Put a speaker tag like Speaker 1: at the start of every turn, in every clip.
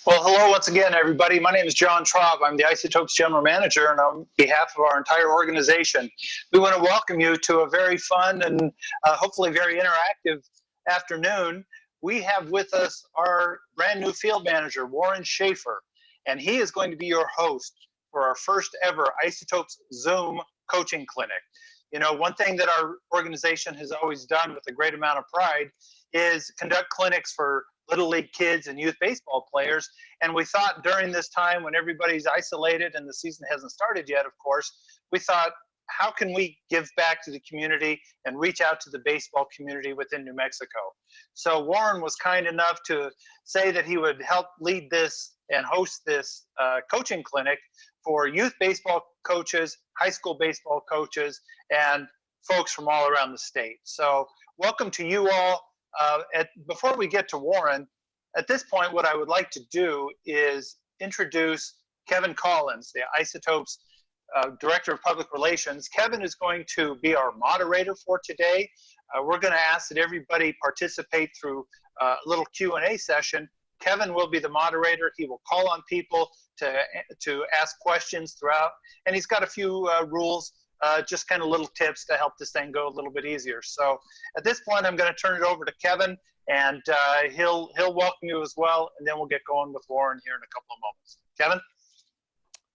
Speaker 1: Well, hello once again, everybody. My name is John Traub. I'm the Isotopes General Manager, and on behalf of our entire organization, we want to welcome you to a very fun and hopefully very interactive afternoon. We have with us our brand new field manager, Warren Schaeffer, and he is going to be your host for our first ever Isotopes Zoom coaching clinic. You know, one thing that our organization has always done with a great amount of pride is conduct clinics for Little League kids and youth baseball players. And we thought during this time when everybody's isolated and the season hasn't started yet, of course, we thought, how can we give back to the community and reach out to the baseball community within New Mexico? So Warren was kind enough to say that he would help lead this and host this coaching clinic for youth baseball coaches, high school baseball coaches, and folks from all around the state. So welcome to you all. Before we get to Warren, at this point, what I would like to do is introduce Kevin Collins, the Isotopes Director of Public Relations. Kevin is going to be our moderator for today. We're going to ask that everybody participate through a little Q&A session. Kevin will be the moderator. He will call on people to ask questions throughout, and he's got a few rules. Just kind of little tips to help this thing go a little bit easier. So at this point, I'm going to turn it over to Kevin, and he'll welcome you as well, and then we'll get going with Warren here in a couple of moments. Kevin?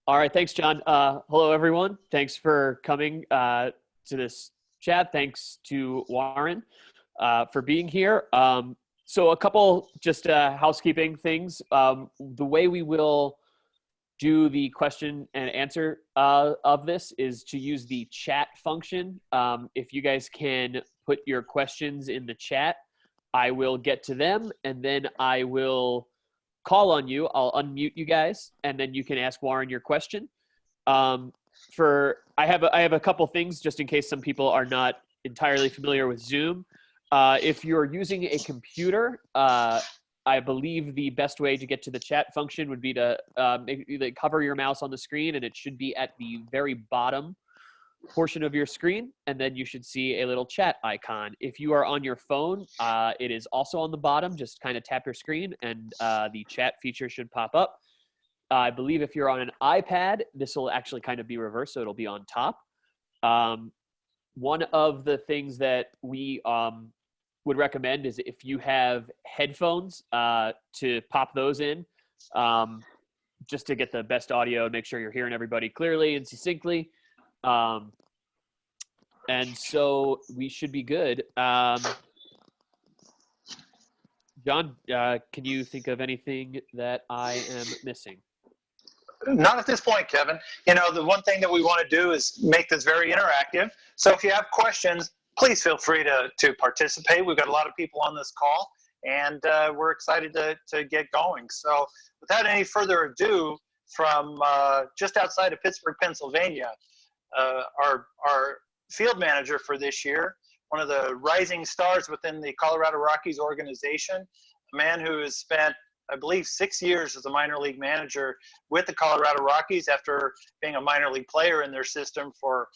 Speaker 2: All right, thanks, John. Hello, everyone. Thanks for coming to this chat. Thanks to Warren for being here. So a couple just housekeeping things. The way we will do the question and answer of this is to use the chat function. If you guys can put your questions in the chat, I will get to them, and then I will call on you. I'll unmute you guys, and then you can ask Warren your question. I have a couple things just in case some people are not entirely familiar with Zoom. If you're using a computer, I believe the best way to get to the chat function would be to hover your mouse on the screen, and it should be at the very bottom portion of your screen, and then you should see a little chat icon. If you are on your phone, it is also on the bottom. Just kind of tap your screen, and the chat feature should pop up. I believe if you're on an iPad, this will actually kind of be reversed, so it'll be on top. One of the things that we would recommend is if you have headphones to pop those in just to get the best audio and make sure you're hearing everybody clearly and succinctly. And so we should be good. John, can you think of anything that I am missing?
Speaker 1: Not at this point, Kevin. You know, the one thing that we want to do is make this very interactive. So if you have questions, please feel free to participate. We've got a lot of people on this call, and we're excited to get going. So without any further ado, from just outside of Pittsburgh, Pennsylvania, our field manager for this year, one of the rising stars within the Colorado Rockies organization, a man who has spent, I believe, 6 years as a minor league manager with the Colorado Rockies after being a minor league player in their system for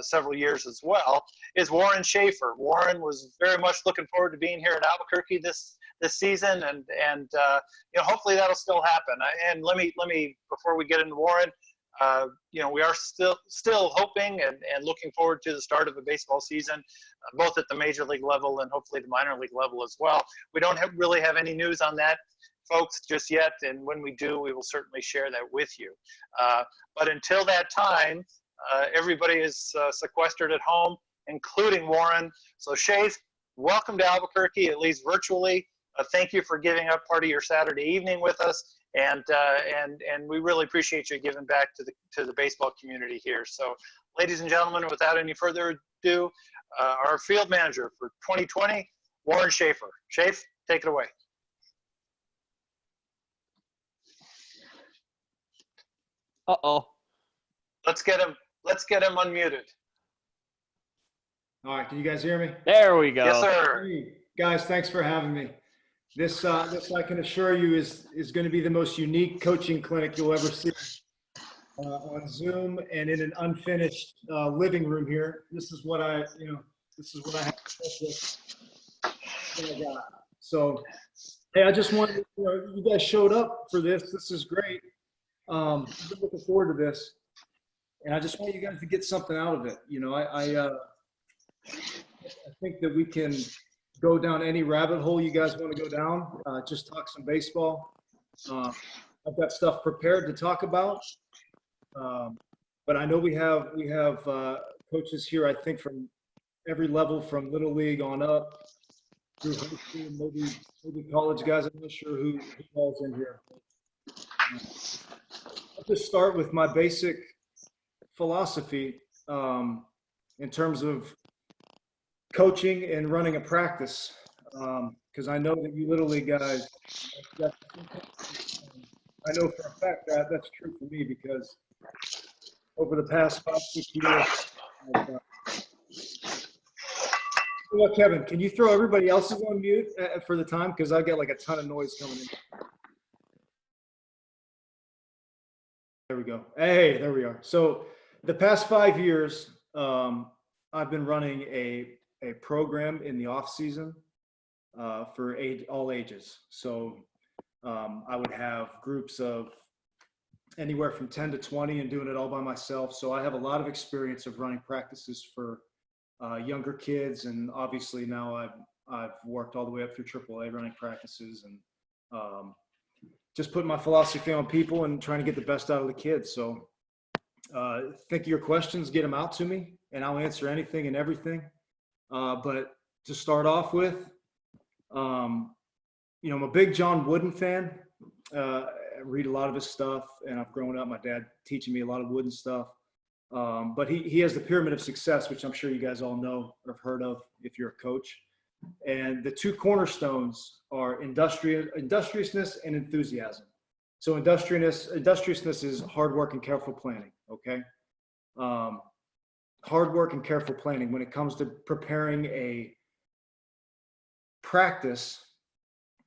Speaker 1: several years as well, is Warren Schaeffer. Warren was very much looking forward to being here at Albuquerque this season, and you know, hopefully that'll still happen. And let me before we get into Warren, you know, we are still hoping and looking forward to the start of a baseball season, both at the major league level and hopefully the minor league level as well. We don't really have any news on that, folks, just yet, and when we do, we will certainly share that with you. But until that time, everybody is sequestered at home, including Warren. So Shafe, welcome to Albuquerque, at least virtually. Thank you for giving up part of your Saturday evening with us, and we really appreciate you giving back to the baseball community here. So, ladies and gentlemen, without any further ado, our field manager for 2020, Warren Schaeffer. Shafe, take it away.
Speaker 2: Uh-oh.
Speaker 1: Let's get him unmuted.
Speaker 3: All right, can you guys hear me?
Speaker 2: There we go.
Speaker 1: Yes, sir.
Speaker 3: Hey, guys, thanks for having me. This I can assure you is going to be the most unique coaching clinic you'll ever see on Zoom and in an unfinished living room here. This is what I have to work with. So Hey, I just wanted, you guys showed up for this. This is great. I've been looking forward to this, and I just want you guys to get something out of it. I think that we can go down any rabbit hole you guys want to go down. Just talk some baseball. I've got stuff prepared to talk about, but I know we have coaches here. I think from every level, from little league on up through high school, maybe college guys. I'm not sure who falls in here. I'll just start with my basic philosophy in terms of coaching and running a practice, because I know that you little league guys, I know for a fact that that's true for me, because over the past 5-6 years, well, Kevin, can you throw everybody else's on mute for the time? Because I get like a ton of noise coming in. There we go. Hey, there we are. So the past 5 years, I've been running a program in the off season for all ages. So I would have groups of anywhere from 10 to 20 and doing it all by myself. So I have a lot of experience of running practices for younger kids, and obviously now I've worked all the way up through AAA running practices, and just putting my philosophy on people and trying to get the best out of the kids. So think of your questions, get them out to me, and I'll answer anything and everything. But to start off with, I'm a big John Wooden fan. I read a lot of his stuff, and I've grown up, my dad teaching me a lot of Wooden stuff. But he has the pyramid of success, which I'm sure you guys all know or have heard of if you're a coach. And the two cornerstones are industriousness and enthusiasm. So industriousness is hard work and careful planning. Okay. Hard work and careful planning when it comes to preparing a practice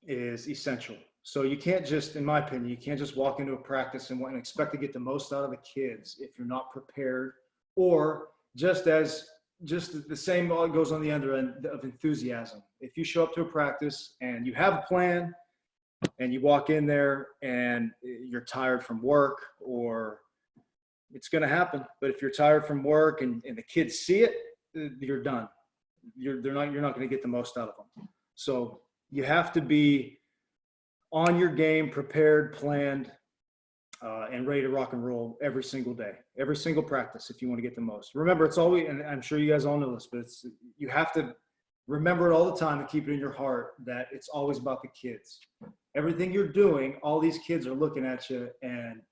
Speaker 3: is essential. So you can't just, in my opinion, you can't just walk into a practice and expect to get the most out of the kids if you're not prepared, or just the same goes on the other end of enthusiasm. If you show up to a practice and you have a plan and you walk in there and you're tired from work, or it's going to happen, but if you're tired from work and the kids see it, you're done. You're not going to get the most out of them. So you have to be on your game, prepared, planned, and ready to rock and roll every single day, every single practice if you want to get the most. Remember, it's always, and I'm sure you guys all know this, but you have to remember it all the time and keep it in your heart that it's always about the kids. Everything you're doing, all these kids are looking at you and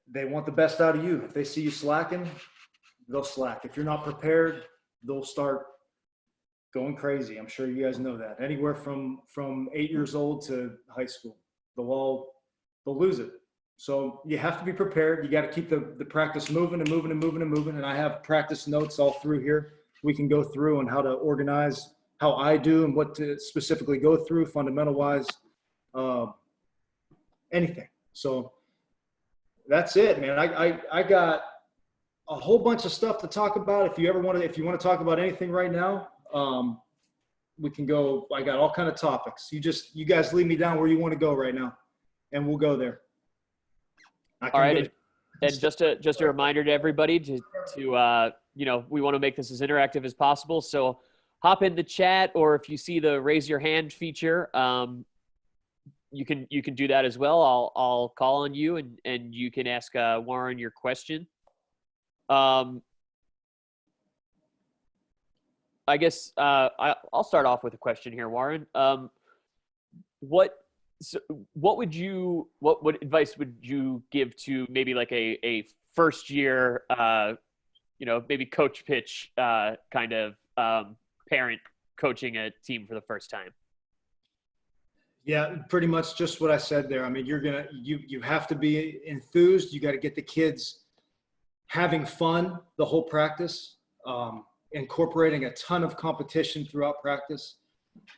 Speaker 3: they want the best out of you. If they see you slacking, they'll slack. If you're not prepared, they'll start going crazy. I'm sure you guys know that. Anywhere from 8 years old to high school, they'll lose it. So you have to be prepared. You got to keep the practice moving and moving and moving and moving. And I have practice notes all through here. We can go through on how to organize how I do and what to specifically go through fundamental wise, anything. So that's it, man. I got a whole bunch of stuff to talk about. If you want to talk about anything right now, we can go. I got all kind of topics. You guys lead me down where you want to go right now, and we'll go there.
Speaker 2: All right. And just a reminder to everybody to we want to make this as interactive as possible. So hop in the chat, or if you see the raise your hand feature, you can do that as well. I'll call on you and you can ask Warren your question. I guess I'll start off with a question here, Warren. What advice would you give to maybe like a first year, maybe coach pitch kind of parent coaching a team for the first time?
Speaker 3: Yeah, pretty much just what I said there. I mean, you have to be enthused. You got to get the kids having fun the whole practice, incorporating a ton of competition throughout practice.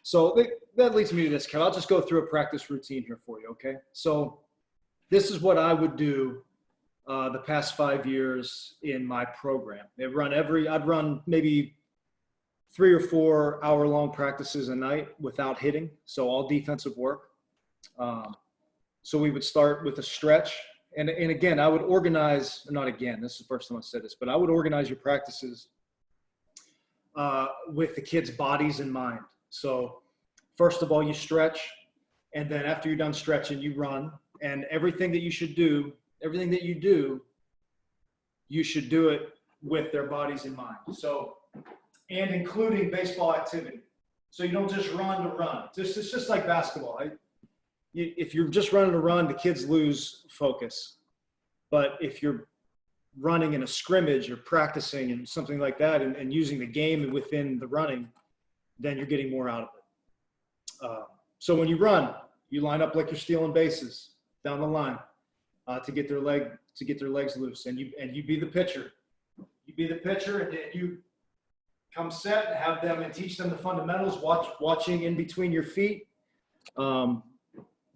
Speaker 3: So that leads me to this, Ken. I'll just go through a practice routine here for you, okay? So this is what I would do the past 5 years in my program. I'd run maybe 3 or 4 hour-long practices a night without hitting, so all defensive work. So we would start with a stretch. And again, I would organize, not again, this is the first time I said this, but I would organize your practices with the kids' bodies in mind. So first of all, you stretch, and then after you're done stretching, you run. And everything that you should do, everything that you do, you should do it with their bodies in mind. So, and including baseball activity. So you don't just run to run. It's just like basketball. If you're just running to run, the kids lose focus. But if you're running in a scrimmage or practicing and something like that and using the game within the running, then you're getting more out of it. So when you run, you line up like you're stealing bases down the line to get their legs loose, and you be the pitcher. You be the pitcher, and you come set and have them and teach them the fundamentals. Watching in between your feet.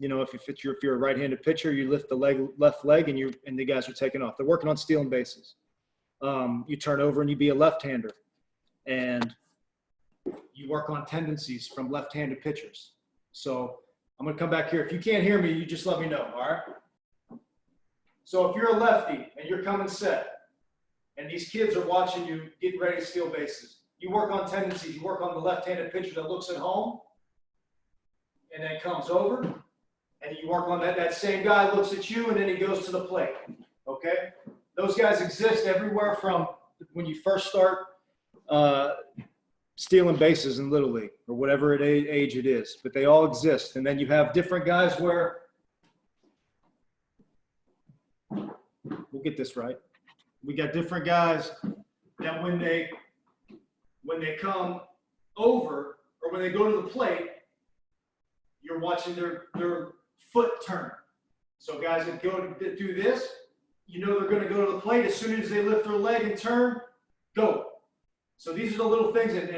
Speaker 3: You know, if you're a right-handed pitcher, you lift the left leg, and the guys are taking off. They're working on stealing bases. You turn over and you be a left-hander, and you work on tendencies from left-handed pitchers. So I'm going to come back here. If you can't hear me, you just let me know. All right. So if you're a lefty and you're coming set, and these kids are watching you get ready to steal bases, you work on tendencies. You work on the left-handed pitcher that looks at home and then comes over, and you work on that same guy looks at you and then he goes to the plate. Okay? Those guys exist everywhere from when you first start stealing bases in Little League or whatever age it is, but they all exist. And then you have different guys where, we'll get this right. We got different guys that when they come over or when they go to the plate, you're watching their foot turn. So guys that go to do this, you know they're going to go to the plate. As soon as they lift their leg and turn, go. So these are the little things, and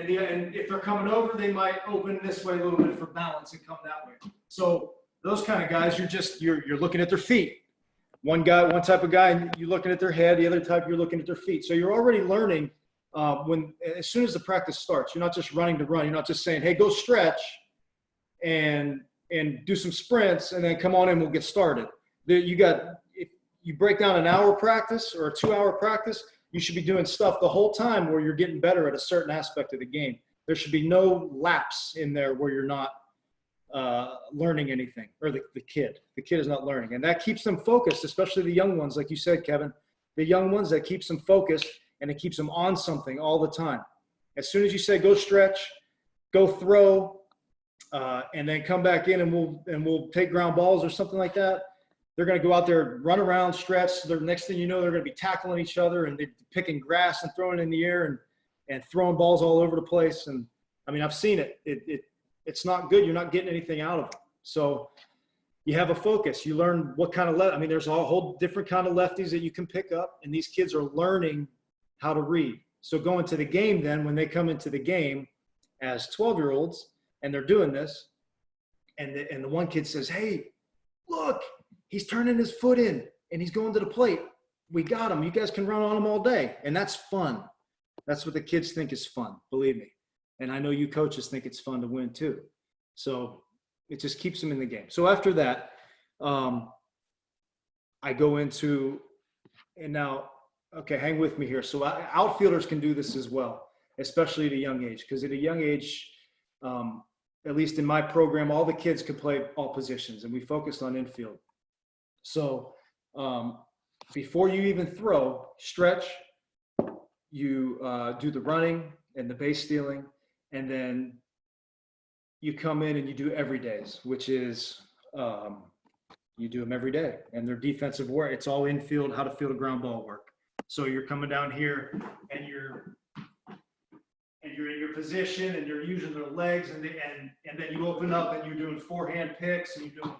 Speaker 3: if they're coming over, they might open this way a little bit for balance and come that way. So those kind of guys, you're looking at their feet. One type of guy, you're looking at their head. The other type, you're looking at their feet. So you're already learning as soon as the practice starts. You're not just running to run. You're not just saying, hey, go stretch and do some sprints and then come on in, we'll get started. If you break down an hour practice or a 2-hour practice, you should be doing stuff the whole time where you're getting better at a certain aspect of the game. There should be no lapse in there where you're not learning anything, or the kid is not learning. And that keeps them focused, especially the young ones, like you said, Kevin, the young ones, that keeps them focused and it keeps them on something all the time. As soon as you say, go stretch, go throw, and then come back in and we'll take ground balls or something like that, they're going to go out there, run around, stretch. The next thing you know, they're going to be tackling each other and they're picking grass and throwing it in the air and throwing balls all over the place. And I mean, I've seen it. It's not good. You're not getting anything out of it. So you have a focus. You learn what kind of I mean, there's a whole different kind of lefties that you can pick up, and these kids are learning how to read. So going to the game then, when they come into the game as 12-year-olds and they're doing this, and the one kid says, hey, look, he's turning his foot in and he's going to the plate. We got him. You guys can run on him all day. And that's fun. That's what the kids think is fun, believe me. And I know you coaches think it's fun to win too. So it just keeps them in the game. So after that, I go into, and now, okay, hang with me here. So outfielders can do this as well, especially at a young age, because at a young age, at least in my program, all the kids could play all positions, and we focused on infield. So before you even throw, stretch, you do the running and the base stealing, and then you come in and you do everydays, which is you do them every day. And their defensive work, it's all infield, how to field a ground ball work. So you're coming down here and you're in your position and you're using their legs, and then you open up and you're doing forehand picks and you're doing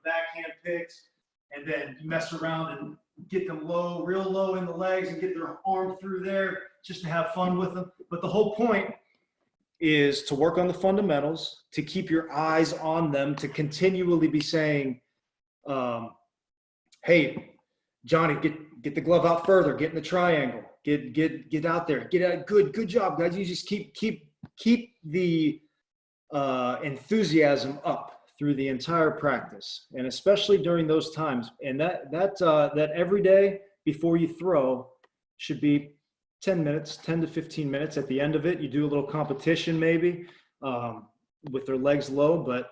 Speaker 3: backhand picks, and then you mess around and get them low, real low in the legs and get their arm through there just to have fun with them. But the whole point is to work on the fundamentals, to keep your eyes on them, to continually be saying, hey, Johnny, get the glove out further, get in the triangle. Get out there. Get out. Good job, guys. You just keep the enthusiasm up through the entire practice, and especially during those times. And that every day before you throw should be 10 minutes, 10 to 15 minutes. At the end of it, you do a little competition maybe with their legs low, but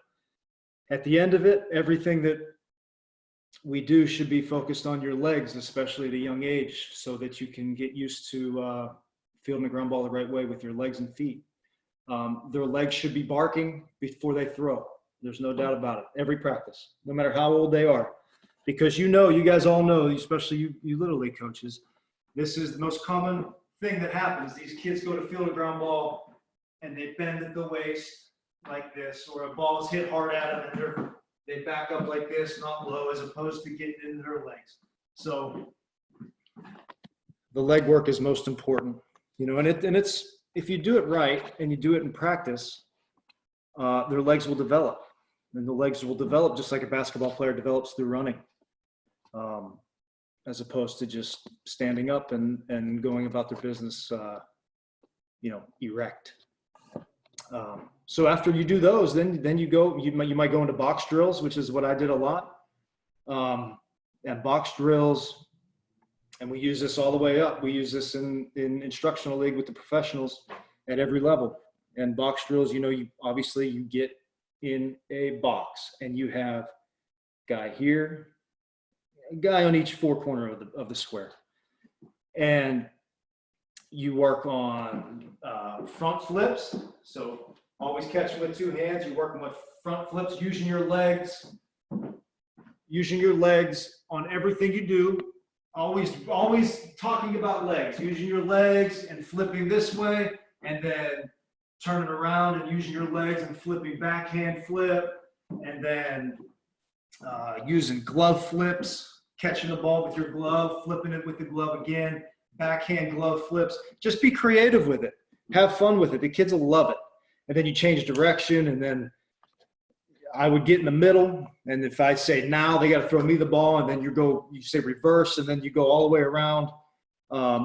Speaker 3: at the end of it, everything that we do should be focused on your legs, especially at a young age, so that you can get used to fielding the ground ball the right way with your legs and feet. Their legs should be barking before they throw. There's no doubt about it. Every practice, no matter how old they are, because you guys all know, especially you Little League coaches, this is the most common thing that happens. These kids go to field a ground ball and they bend at the waist like this, or a ball is hit hard at them and they back up like this, not low, as opposed to getting into their legs. So the leg work is most important, and it's, if you do it right and you do it in practice, their legs will develop, and the legs will develop just like a basketball player develops through running, as opposed to just standing up and going about their business, erect. So after you do those, then you might go into box drills, which is what I did a lot. And box drills, and we use this all the way up. We use this in instructional league with the professionals at every level. And box drills, you obviously you get in a box and you have guy here, a guy on each four corner of the square. And you work on front flips. So always catching with two hands. You're working with front flips, using your legs on everything you do. Always talking about legs, using your legs and flipping this way, and then turning around and using your legs and flipping backhand flip, and then using glove flips, catching the ball with your glove, flipping it with the glove again, backhand glove flips. Just be creative with it. Have fun with it. The kids will love it. And then you change direction, and then I would get in the middle, and if I say now, they got to throw me the ball, and then you say reverse, and then you go all the way around.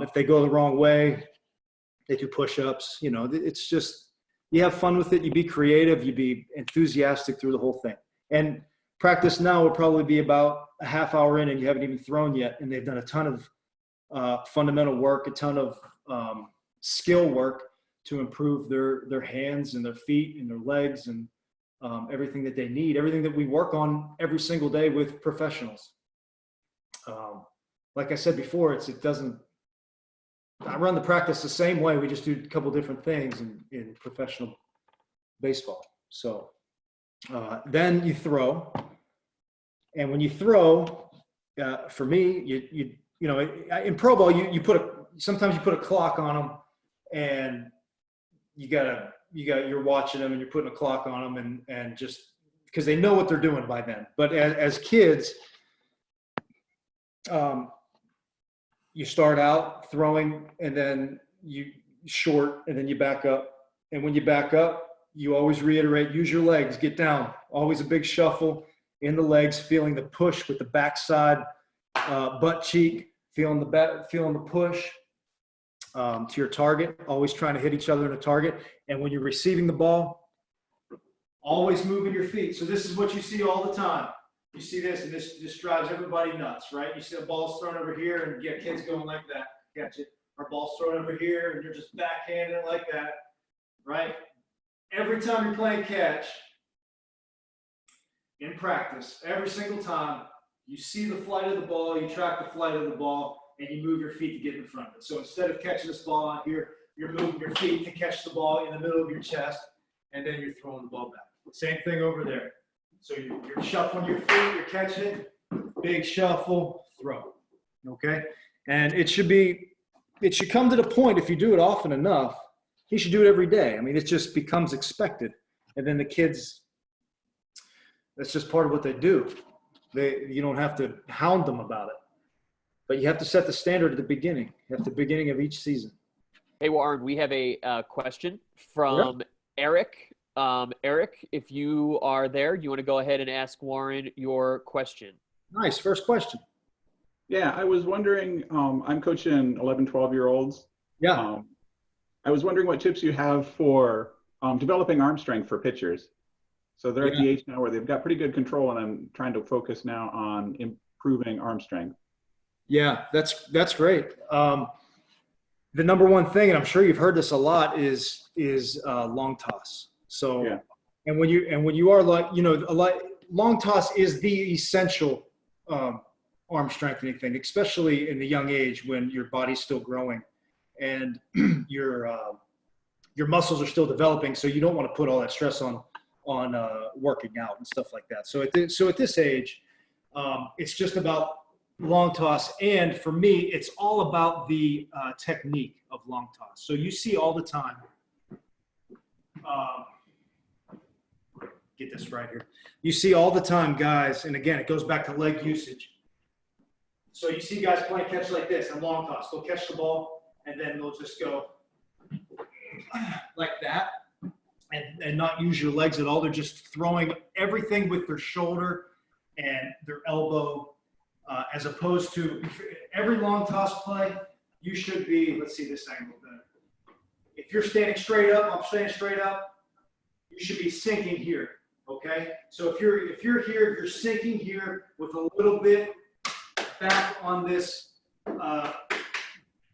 Speaker 3: If they go the wrong way, they do push-ups. It's just, you have fun with it. You be creative. You be enthusiastic through the whole thing. And practice now will probably be about a half hour in, and you haven't even thrown yet, and they've done a ton of fundamental work, a ton of skill work to improve their hands and their feet and their legs and everything that they need, everything that we work on every single day with professionals. Like I said before, I run the practice the same way. We just do a couple different things in professional baseball. So then you throw, and when you throw, for me, in pro ball, sometimes you put a clock on them, and you're watching them and you're putting a clock on them, and just because they know what they're doing by then. But as kids, you start out throwing, and then you short, and then you back up. And when you back up, you always reiterate, use your legs, get down. Always a big shuffle in the legs, feeling the push with the backside butt cheek, feeling the push to your target, always trying to hit each other in a target. And when you're receiving the ball, always moving your feet. So this is what you see all the time. You see this, and this just drives everybody nuts, right? You see the ball's thrown over here, and you get kids going like that. Catch it. Our ball's thrown over here, and you're just backhanding it like that, right? Every time you're playing catch in practice, every single time, you see the flight of the ball, you track the flight of the ball, and you move your feet to get in front of it. So instead of catching this ball out here, you're moving your feet to catch the ball in the middle of your chest, and then you're throwing the ball back. Same thing over there. So you're shuffling your feet, you're catching it, big shuffle, throw. Okay? And it should come to the point, if you do it often enough, you should do it every day. I mean, it just becomes expected. And then the kids, that's just part of what they do. You don't have to hound them about it. But you have to set the standard at the beginning of each season.
Speaker 2: Hey, Warren, we have a question from Eric. Eric, if you are there, do you want to go ahead and ask Warren your question?
Speaker 3: Nice. First question.
Speaker 4: Yeah, I was wondering, I'm coaching 11, 12-year-olds.
Speaker 3: Yeah.
Speaker 4: I was wondering what tips you have for developing arm strength for pitchers. So they're at the age now where they've got pretty good control, and I'm trying to focus now on improving arm strength.
Speaker 3: Yeah, that's great. The number one thing, and I'm sure you've heard this a lot, is long toss. So,
Speaker 4: Yeah.
Speaker 3: and when you are like, long toss is the essential arm strengthening thing, especially in the young age when your body's still growing and your muscles are still developing. So you don't want to put all that stress on working out and stuff like that. So at this age, it's just about long toss. And for me, it's all about the technique of long toss. So you see all the time, get this right here. You see all the time guys, and again, it goes back to leg usage. So you see guys playing catch like this and long toss. They'll catch the ball and then they'll just go like that and not use your legs at all. They're just throwing everything with their shoulder and their elbow, as opposed to every long toss play, you should be, let's see this angle better. If you're standing straight up, I'm standing straight up, you should be sinking here, okay? So if you're here, you're sinking here with a little bit back on this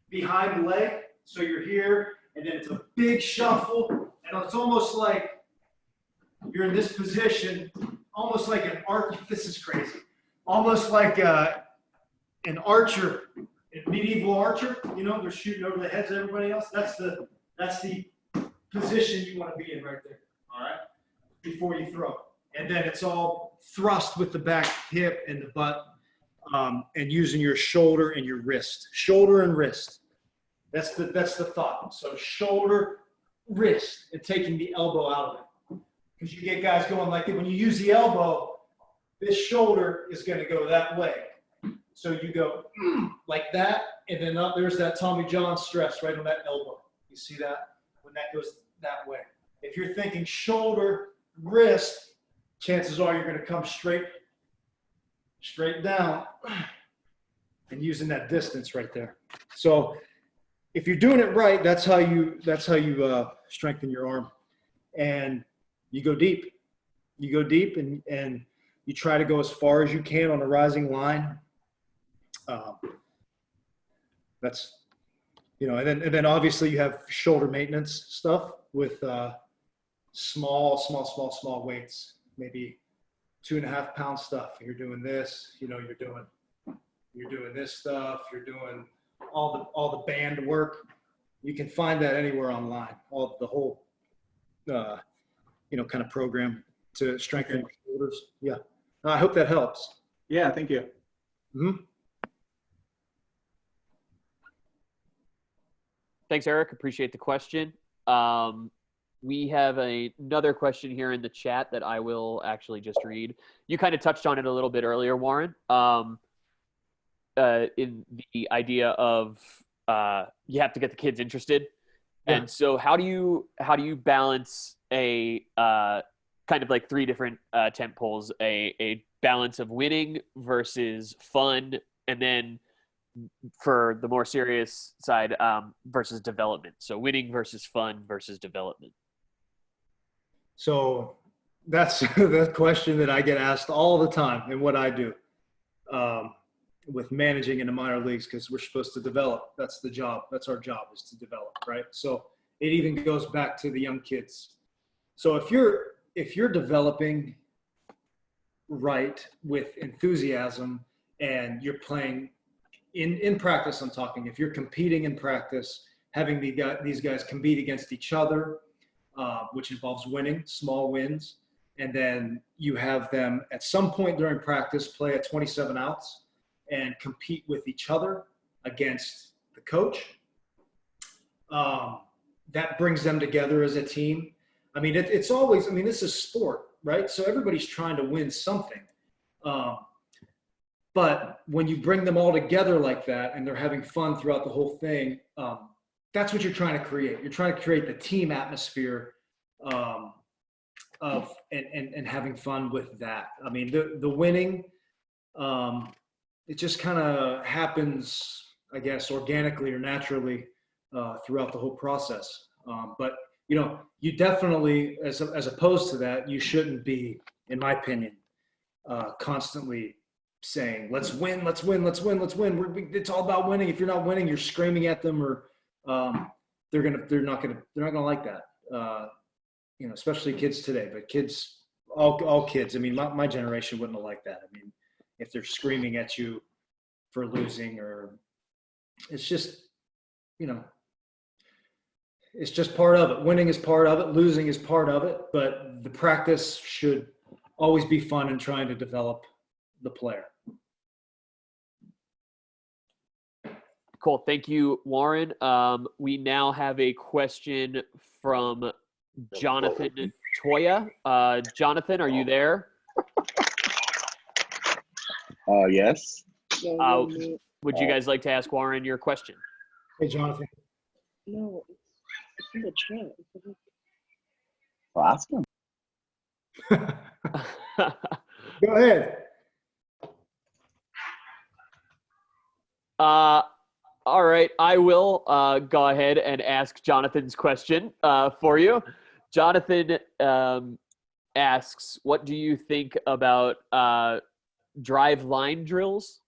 Speaker 3: behind the leg. So you're here, and then it's a big shuffle, and it's almost like you're in this position, almost like an archer. This is crazy. Almost like an archer, a medieval archer. They're shooting over the heads of everybody else. That's the position you want to be in right there. All right, before you throw, and then it's all thrust with the back hip and the butt, and using your shoulder and your wrist. Shoulder and wrist. That's the thought. So shoulder, wrist, and taking the elbow out of it. Because you get guys going like that. When you use the elbow, this shoulder is going to go that way. So you go like that, and then there's that Tommy John stress right on that elbow. You see that? When that goes that way. If you're thinking shoulder, wrist, chances are you're going to come straight down and using that distance right there. So if you're doing it right, that's how you strengthen your arm. And you go deep. You go deep and you try to go as far as you can on a rising line. That's, and then obviously you have shoulder maintenance stuff with small weights, maybe 2.5 pound stuff. You're doing this, you're doing this stuff. You're doing all the band work. You can find that anywhere online. The whole, kind of program to strengthen your shoulders. Yeah. I hope that helps.
Speaker 4: Yeah, thank you.
Speaker 3: Mm-hmm.
Speaker 2: Thanks, Eric. Appreciate the question. We have another question here in the chat that I will actually just read. You kind of touched on it a little bit earlier, Warren, in the idea of you have to get the kids interested. Yeah. And so how do you balance a kind of like 3 different tent poles, a balance of winning versus fun, and then for the more serious side, versus development. So winning versus fun versus development.
Speaker 3: So that's the question that I get asked all the time and what I do with managing in the minor leagues, because we're supposed to develop. That's the job. That's our job, is to develop, right? So it even goes back to the young kids. So if you're developing right with enthusiasm and you're playing in practice, I'm talking, if you're competing in practice, having these guys compete against each other, which involves winning, small wins, and then you have them at some point during practice play at 27 outs and compete with each other against the coach. That brings them together as a team. I mean, it's always, this is sport, right? So everybody's trying to win something. But when you bring them all together like that and they're having fun throughout the whole thing, that's what you're trying to create. You're trying to create the team atmosphere of having fun with that. I mean, the winning, it just kind of happens, I guess, organically or naturally throughout the whole process. But you definitely, as opposed to that, you shouldn't be, in my opinion, constantly saying, "Let's win, let's win, let's win, let's win." It's all about winning. If you're not winning, you're screaming at them, or they're not gonna like that. Especially kids today, but kids, all kids. I mean, my generation wouldn't have liked that. I mean, if they're screaming at you for losing, or it's just, it's just part of it. Winning is part of it. Losing is part of it. But the practice should always be fun and trying to develop the player.
Speaker 2: Cool. Thank you, Warren. We now have a question from Jonathan Toya. Jonathan, are you there?
Speaker 5: Yes.
Speaker 2: Would you guys like to ask Warren your question?
Speaker 3: Hey, Jonathan.
Speaker 5: No, it's in the chat. Well, ask him.
Speaker 3: Go ahead.
Speaker 2: All right, I will go ahead and ask Jonathan's question for you. Jonathan asks, what do you think about drive line drills?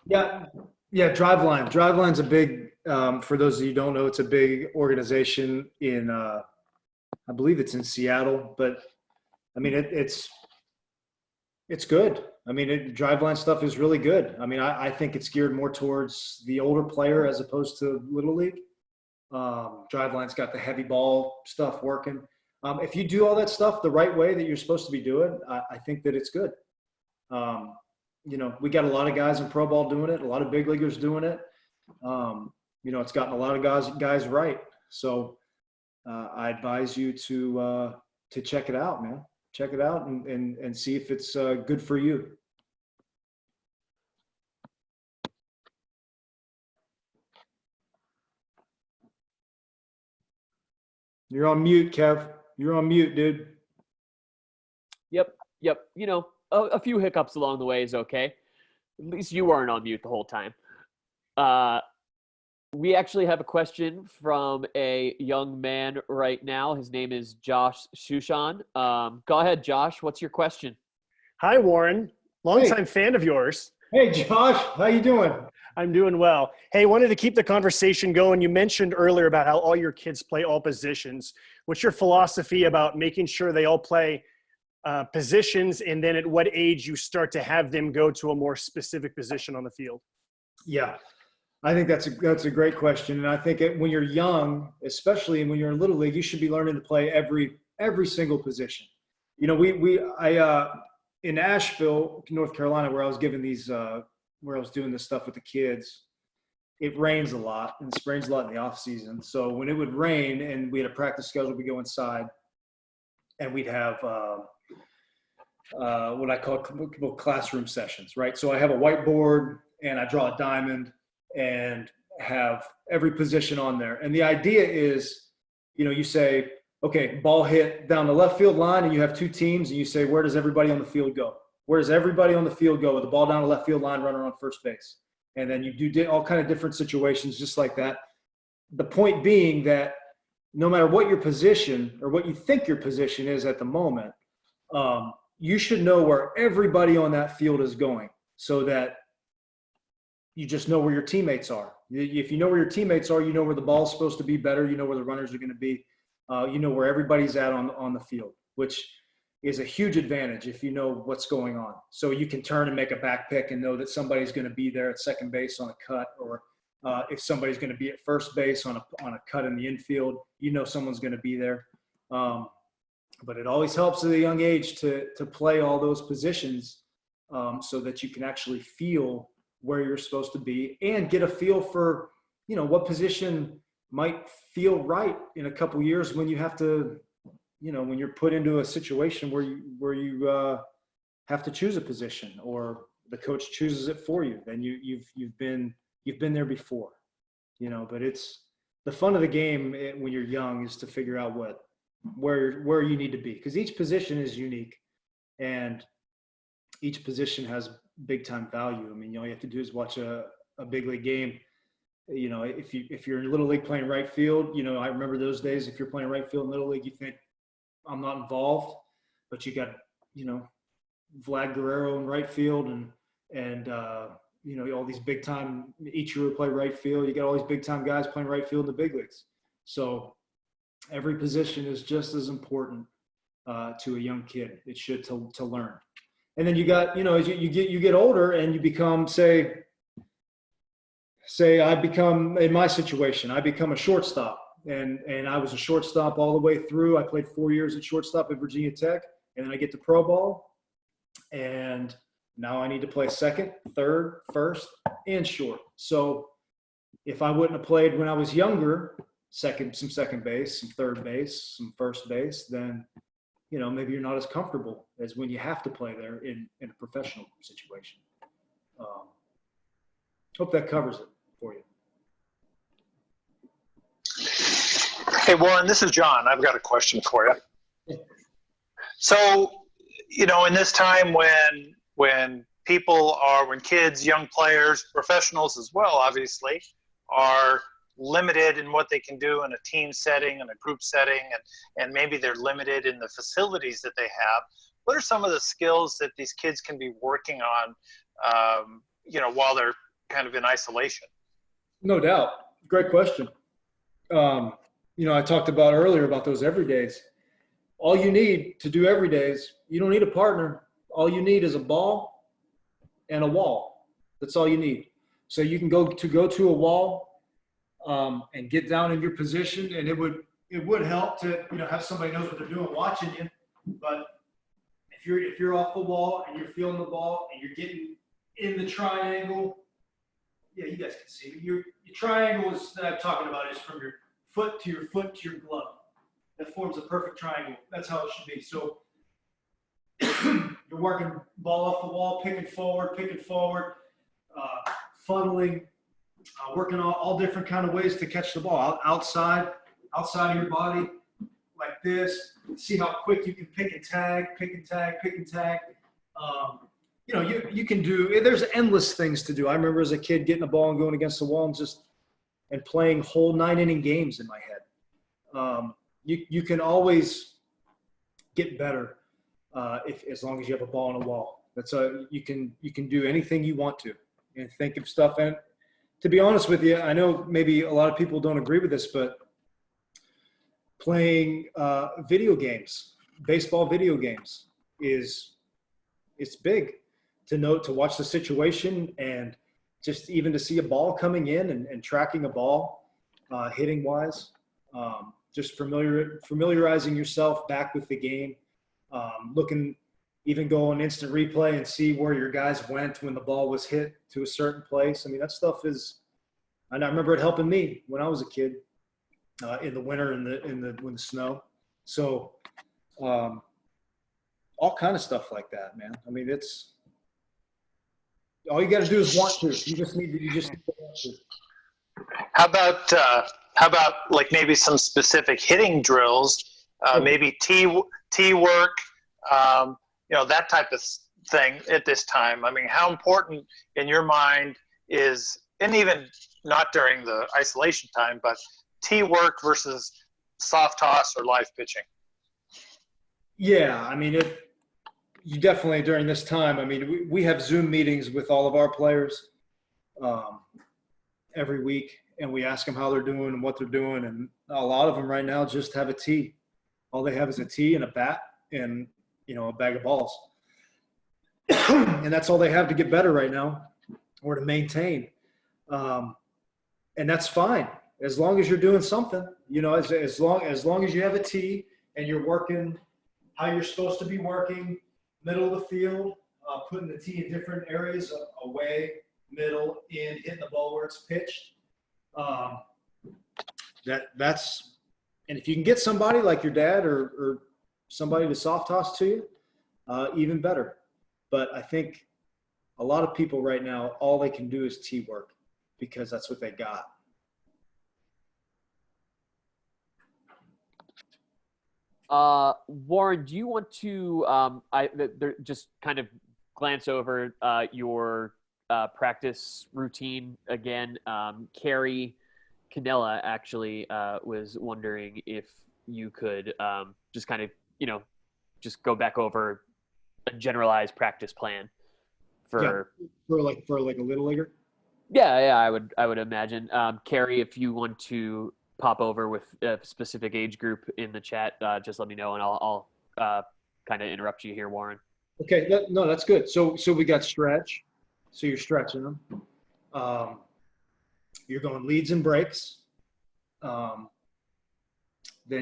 Speaker 3: Yeah, Drive Line. Drive Line's a big, for those of you who don't know, it's a big organization in, I believe it's in Seattle, but I mean, it's good. I mean, Drive Line stuff is really good. I mean, I think it's geared more towards the older player as opposed to Little League. Drive Line's got the heavy ball stuff working. If you do all that stuff the right way that you're supposed to be doing, I think that it's good. We got a lot of guys in pro ball doing it, a lot of big leaguers doing it. It's gotten a lot of guys right. So I advise you to check it out, man. Check it out and see if it's good for you. You're on mute, Kev. You're on mute, dude.
Speaker 2: Yep. A few hiccups along the way is okay. At least you weren't on mute the whole time. We actually have a question from a young man right now. His name is Josh Shushan. Go ahead, Josh. What's your question?
Speaker 6: Hi, Warren. Longtime fan of yours.
Speaker 3: Hey, Josh. How you doing?
Speaker 6: I'm doing well. Hey, wanted to keep the conversation going. You mentioned earlier about how all your kids play all positions. What's your philosophy about making sure they all play positions, and then at what age you start to have them go to a more specific position on the field?
Speaker 3: Yeah, I think that's a great question. And I think when you're young, especially when you're in Little League, you should be learning to play every single position. I in Asheville, North Carolina, where I was giving where I was doing this stuff with the kids, it rains a lot and it sprains a lot in the off season. So when it would rain and we had a practice schedule, we go inside and we'd have what I call classroom sessions, right? So I have a whiteboard and I draw a diamond and have every position on there. And the idea is, you say, okay, ball hit down the left field line, and you have two teams, and you say, where does everybody on the field go? Where does everybody on the field go with the ball down the left field line, runner on first base? And then you do all kind of different situations just like that. The point being that no matter what your position or what you think your position is at the moment, you should know where everybody on that field is going so that you just know where your teammates are. If you know where your teammates are, you know where the ball's supposed to be better. You know where the runners are going to be. You know where everybody's at on the field, which is a huge advantage if you know what's going on. So you can turn and make a back pick and know that somebody's going to be there at second base on a cut, or if somebody's going to be at first base on a cut in the infield, someone's going to be there. But it always helps at a young age to play all those positions so that you can actually feel where you're supposed to be and get a feel for, what position might feel right in a couple years when you have to, when you're put into a situation where you have to choose a position or the coach chooses it for you. Then you've been there before, but it's the fun of the game when you're young is to figure out where you need to be, because each position is unique. And each position has big time value. I mean, all you have to do is watch a big league game. If you're in Little League playing right field, I remember those days. If you're playing right field in Little League, you think I'm not involved, but you got Vlad Guerrero in right field, and all these big time Ichiro play right field. You got all these big time guys playing right field in the big leagues. So every position is just as important to a young kid. It should to learn. And then you got as you get older and you become say I become, in my situation, I become a shortstop, and I was a shortstop all the way through. I played 4 years at shortstop at Virginia Tech, and then I get to pro ball, and now I need to play second, third, first, and short. So if I wouldn't have played when I was younger, some second base, some third base, some first base, then maybe you're not as comfortable as when you have to play there in a professional situation. Hope that covers it for you.
Speaker 1: Hey, Warren, this is John. I've got a question for you. So, in this time when kids, young players, professionals as well, obviously, are limited in what they can do in a team setting and a group setting, and maybe they're limited in the facilities that they have, what are some of the skills that these kids can be working on, while they're kind of in isolation?
Speaker 3: No doubt. Great question. I talked about earlier about those everydays. All you need to do everydays, you don't need a partner. All you need is a ball and a wall. That's all you need. So you can go to a wall and get down in your position, and it would help to have somebody knows what they're doing watching you. But if you're off the wall and you're feeling the ball and you're getting in the triangle, yeah, you guys can see it. Your triangle that I'm talking about is from your foot to your glove. That forms a perfect triangle. That's how it should be. So you're working ball off the wall, picking forward, funneling, working on all different kind of ways to catch the ball. Outside of your body, like this. See how quick you can pick and tag. You can do, there's endless things to do. I remember as a kid getting the ball and going against the wall and playing whole 9-inning games in my head. You can always get better as long as you have a ball and a wall. You can do anything you want to and think of stuff. And to be honest with you, I know maybe a lot of people don't agree with this, but playing video games, baseball video games, it's big to watch the situation, and just even to see a ball coming in and tracking a ball hitting wise, just familiarizing yourself back with the game, go on instant replay and see where your guys went when the ball was hit to a certain place. I mean, that stuff and I remember it helping me when I was a kid in the winter when the snow. So all kind of stuff like that, man. I mean, it's all you got to do is want to. You just need to want to.
Speaker 1: How about like maybe some specific hitting drills, maybe tee work, that type of thing at this time? I mean, how important in your mind is, and even not during the isolation time, but tee work versus soft toss or live pitching?
Speaker 3: Yeah, I mean, you definitely during this time. I mean, we have Zoom meetings with all of our players every week, and we ask them how they're doing and what they're doing. And a lot of them right now just have a tee. All they have is a tee and a bat and a bag of balls, and that's all they have to get better right now or to maintain. And that's fine as long as you're doing something. As long as you have a tee and you're working how you're supposed to be working. Middle of the field, putting the tee in different areas, away, middle, in, hitting the ball where it's pitched. That's, and if you can get somebody like your dad or somebody to soft toss to you, even better. But I think a lot of people right now, all they can do is tee work because that's what they got.
Speaker 2: Warren, do you want to just kind of glance over your practice routine again. Carrie Canella actually was wondering if you could just kind of, just go back over a generalized practice plan for
Speaker 3: like a little leaguer.
Speaker 2: Yeah, I would imagine. Carrie, if you want to pop over with a specific age group in the chat, just let me know, and I'll kind of interrupt you here, Warren.
Speaker 3: Okay, no, that's good. So we got stretch. So you're stretching them. You're going leads and breaks. Then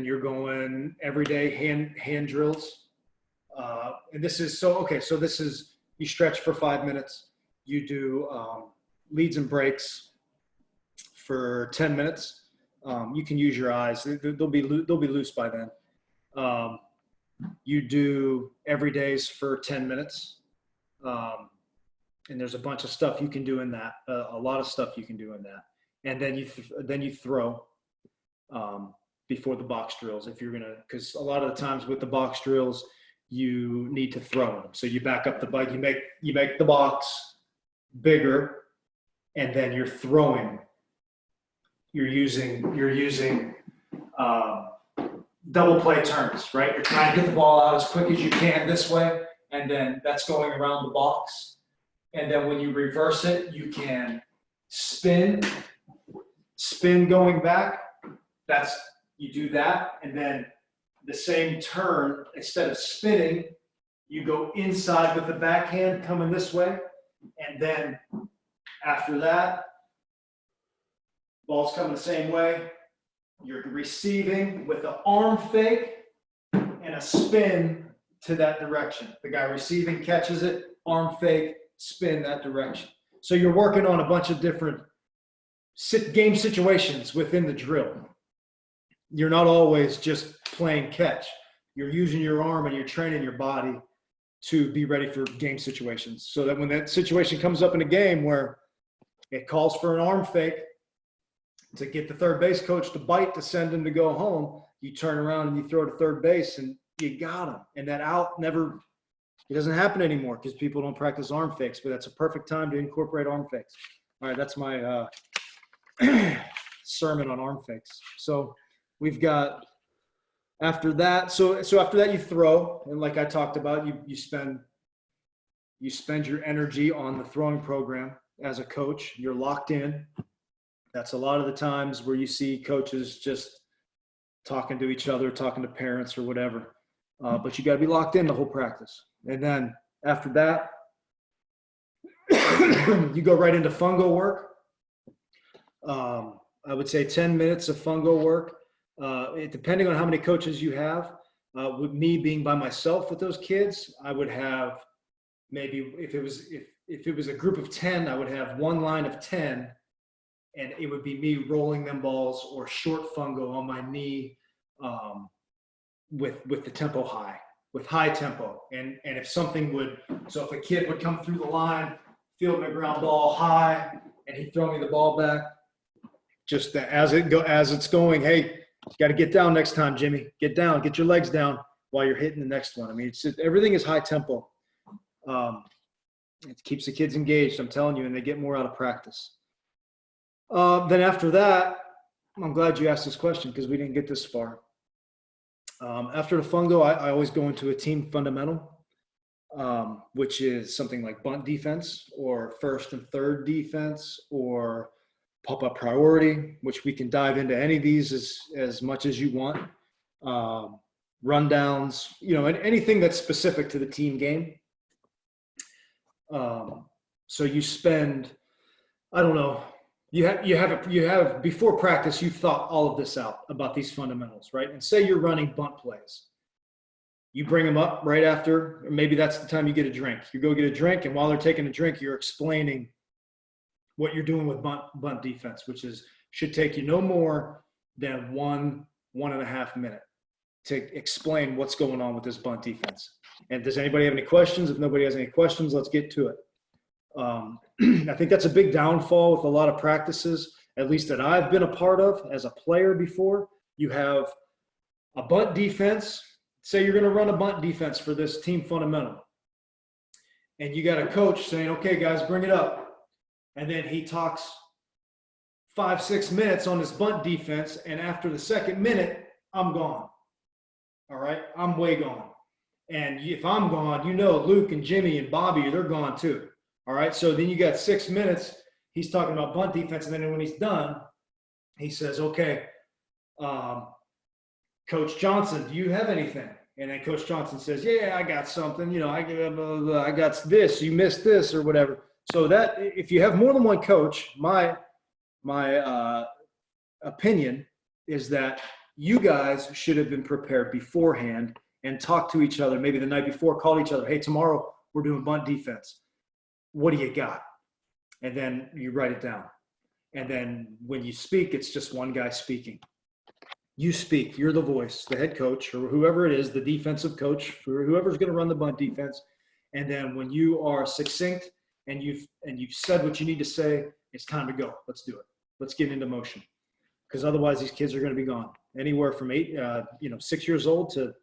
Speaker 3: you're going everyday hand drills. And this is so this is, you stretch for 5 minutes. You do leads and breaks for 10 minutes. You can use your eyes. They'll be loose by then. You do everydays for 10 minutes. And there's a bunch of stuff you can do in that, a lot of stuff you can do in that. And then you throw before the box drills, if you're gonna, because a lot of the times with the box drills, you need to throw them. So you back up the bike, you make the box bigger, and then you're throwing. You're using double play turns, right? You're trying to get the ball out as quick as you can this way, and then that's going around the box. And then when you reverse it, you can spin going back. You do that, and then the same turn, instead of spinning, you go inside with the backhand coming this way, and then after that, ball's coming the same way. You're receiving with an arm fake and a spin to that direction. The guy receiving catches it, arm fake, spin that direction. So you're working on a bunch of different game situations within the drill. You're not always just playing catch. You're using your arm and you're training your body to be ready for game situations, so that when that situation comes up in a game where it calls for an arm fake to get the third base coach to bite to send him to go home, you turn around and you throw to third base and you got him. And that out it doesn't happen anymore because people don't practice arm fakes, but that's a perfect time to incorporate arm fakes. All right, that's my sermon on arm fakes. So we've got, after that, so after that you throw, and like I talked about, you spend your energy on the throwing program as a coach. You're locked in. That's a lot of the times where you see coaches just talking to each other, talking to parents or whatever. But you got to be locked in the whole practice. And then after that, you go right into fungo work. I would say 10 minutes of fungo work. Depending on how many coaches you have, with me being by myself with those kids, I would have maybe, if it was a group of 10, I would have one line of 10, and it would be me rolling them balls or short fungo on my knee, with the tempo high, with high tempo. And if if a kid would come through the line, fielding a ground ball high, and he'd throw me the ball back, just as it's going, hey, got to get down next time, Jimmy. Get down, get your legs down while you're hitting the next one. I mean, everything is high tempo. It keeps the kids engaged, I'm telling you, and they get more out of practice. Then after that, I'm glad you asked this question because we didn't get this far. After the fungo, I always go into a team fundamental, which is something like bunt defense or first and third defense or pop-up priority, which we can dive into any of these as much as you want. Rundowns, and anything that's specific to the team game. So you spend, I don't know, you have before practice, you've thought all of this out about these fundamentals, right? And say you're running bunt plays. You bring them up right after, or maybe that's the time you get a drink. You go get a drink, and while they're taking a drink, you're explaining what you're doing with bunt defense, which should take you no more than 1.5 minutes to explain what's going on with this bunt defense. And does anybody have any questions? If nobody has any questions, let's get to it. I think that's a big downfall with a lot of practices, at least that I've been a part of as a player before. You have a bunt defense. Say you're going to run a bunt defense for this team fundamental. and you got a coach saying, okay, guys, bring it up. And then he talks 5-6 minutes on this bunt defense. And after the second minute, I'm gone. All right. I'm way gone. And if I'm gone, Luke and Jimmy and Bobby, they're gone too. All right. So then you got 6 minutes. He's talking about bunt defense. And then when he's done, he says, okay, Coach Johnson, do you have anything? And then Coach Johnson says, yeah, I got something. I got this. You missed this or whatever. So that if you have more than one coach, my opinion is that you guys should have been prepared beforehand and talked to each other, maybe the night before, called each other. Hey, tomorrow we're doing bunt defense. What do you got? And then you write it down. And then when you speak, it's just one guy speaking. You speak, you're the voice, the head coach or whoever it is, the defensive coach, or whoever's going to run the bunt defense. And then when you are succinct and you've said what you need to say, it's time to go. Let's do it. Let's get into motion. Because otherwise these kids are going to be gone anywhere from 6 years old to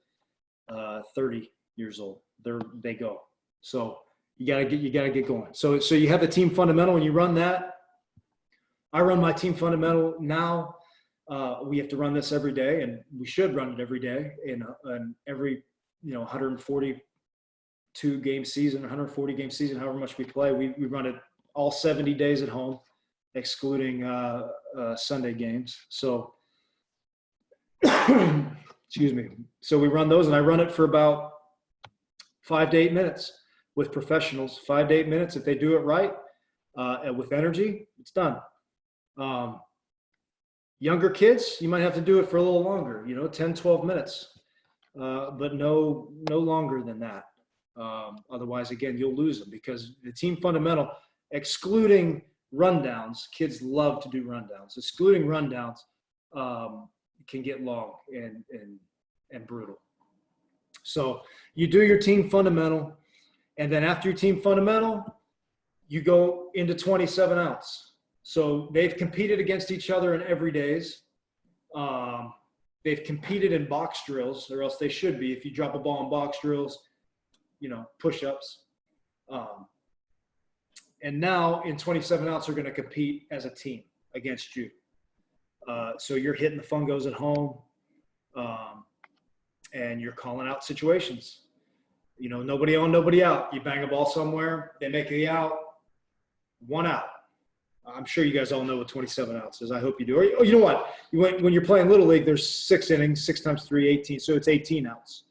Speaker 3: 30 years old. They go. So you gotta get going. So you have the team fundamental and you run that. I run my team fundamental now. We have to run this every day, and we should run it every day in every 142 game season, 140 game season, however much we play. We run it all 70 days at home, excluding Sunday games. So excuse me. So we run those, and I run it for about 5 to 8 minutes with professionals. 5 to 8 minutes. If they do it right and with energy, it's done. Younger kids, you might have to do it for a little longer, 10, 12 minutes, but no longer than that. Otherwise, again, you'll lose them because the team fundamental, excluding rundowns, kids love to do rundowns. Excluding rundowns can get long and brutal. So you do your team fundamental, and then after your team fundamental, you go into 27 outs. So they've competed against each other in every days. They've competed in box drills, or else they should be. If you drop a ball in box drills, push-ups. And now in 27 outs, they're going to compete as a team against you. So you're hitting the fungos at home, and you're calling out situations. Nobody on, nobody out. You bang a ball somewhere, they make the out, 1 out. I'm sure you guys all know what 27 outs is. I hope you do. Or you know what? When you're playing Little League, there's 6 innings, 6 times 3, 18. So it's 18 outs.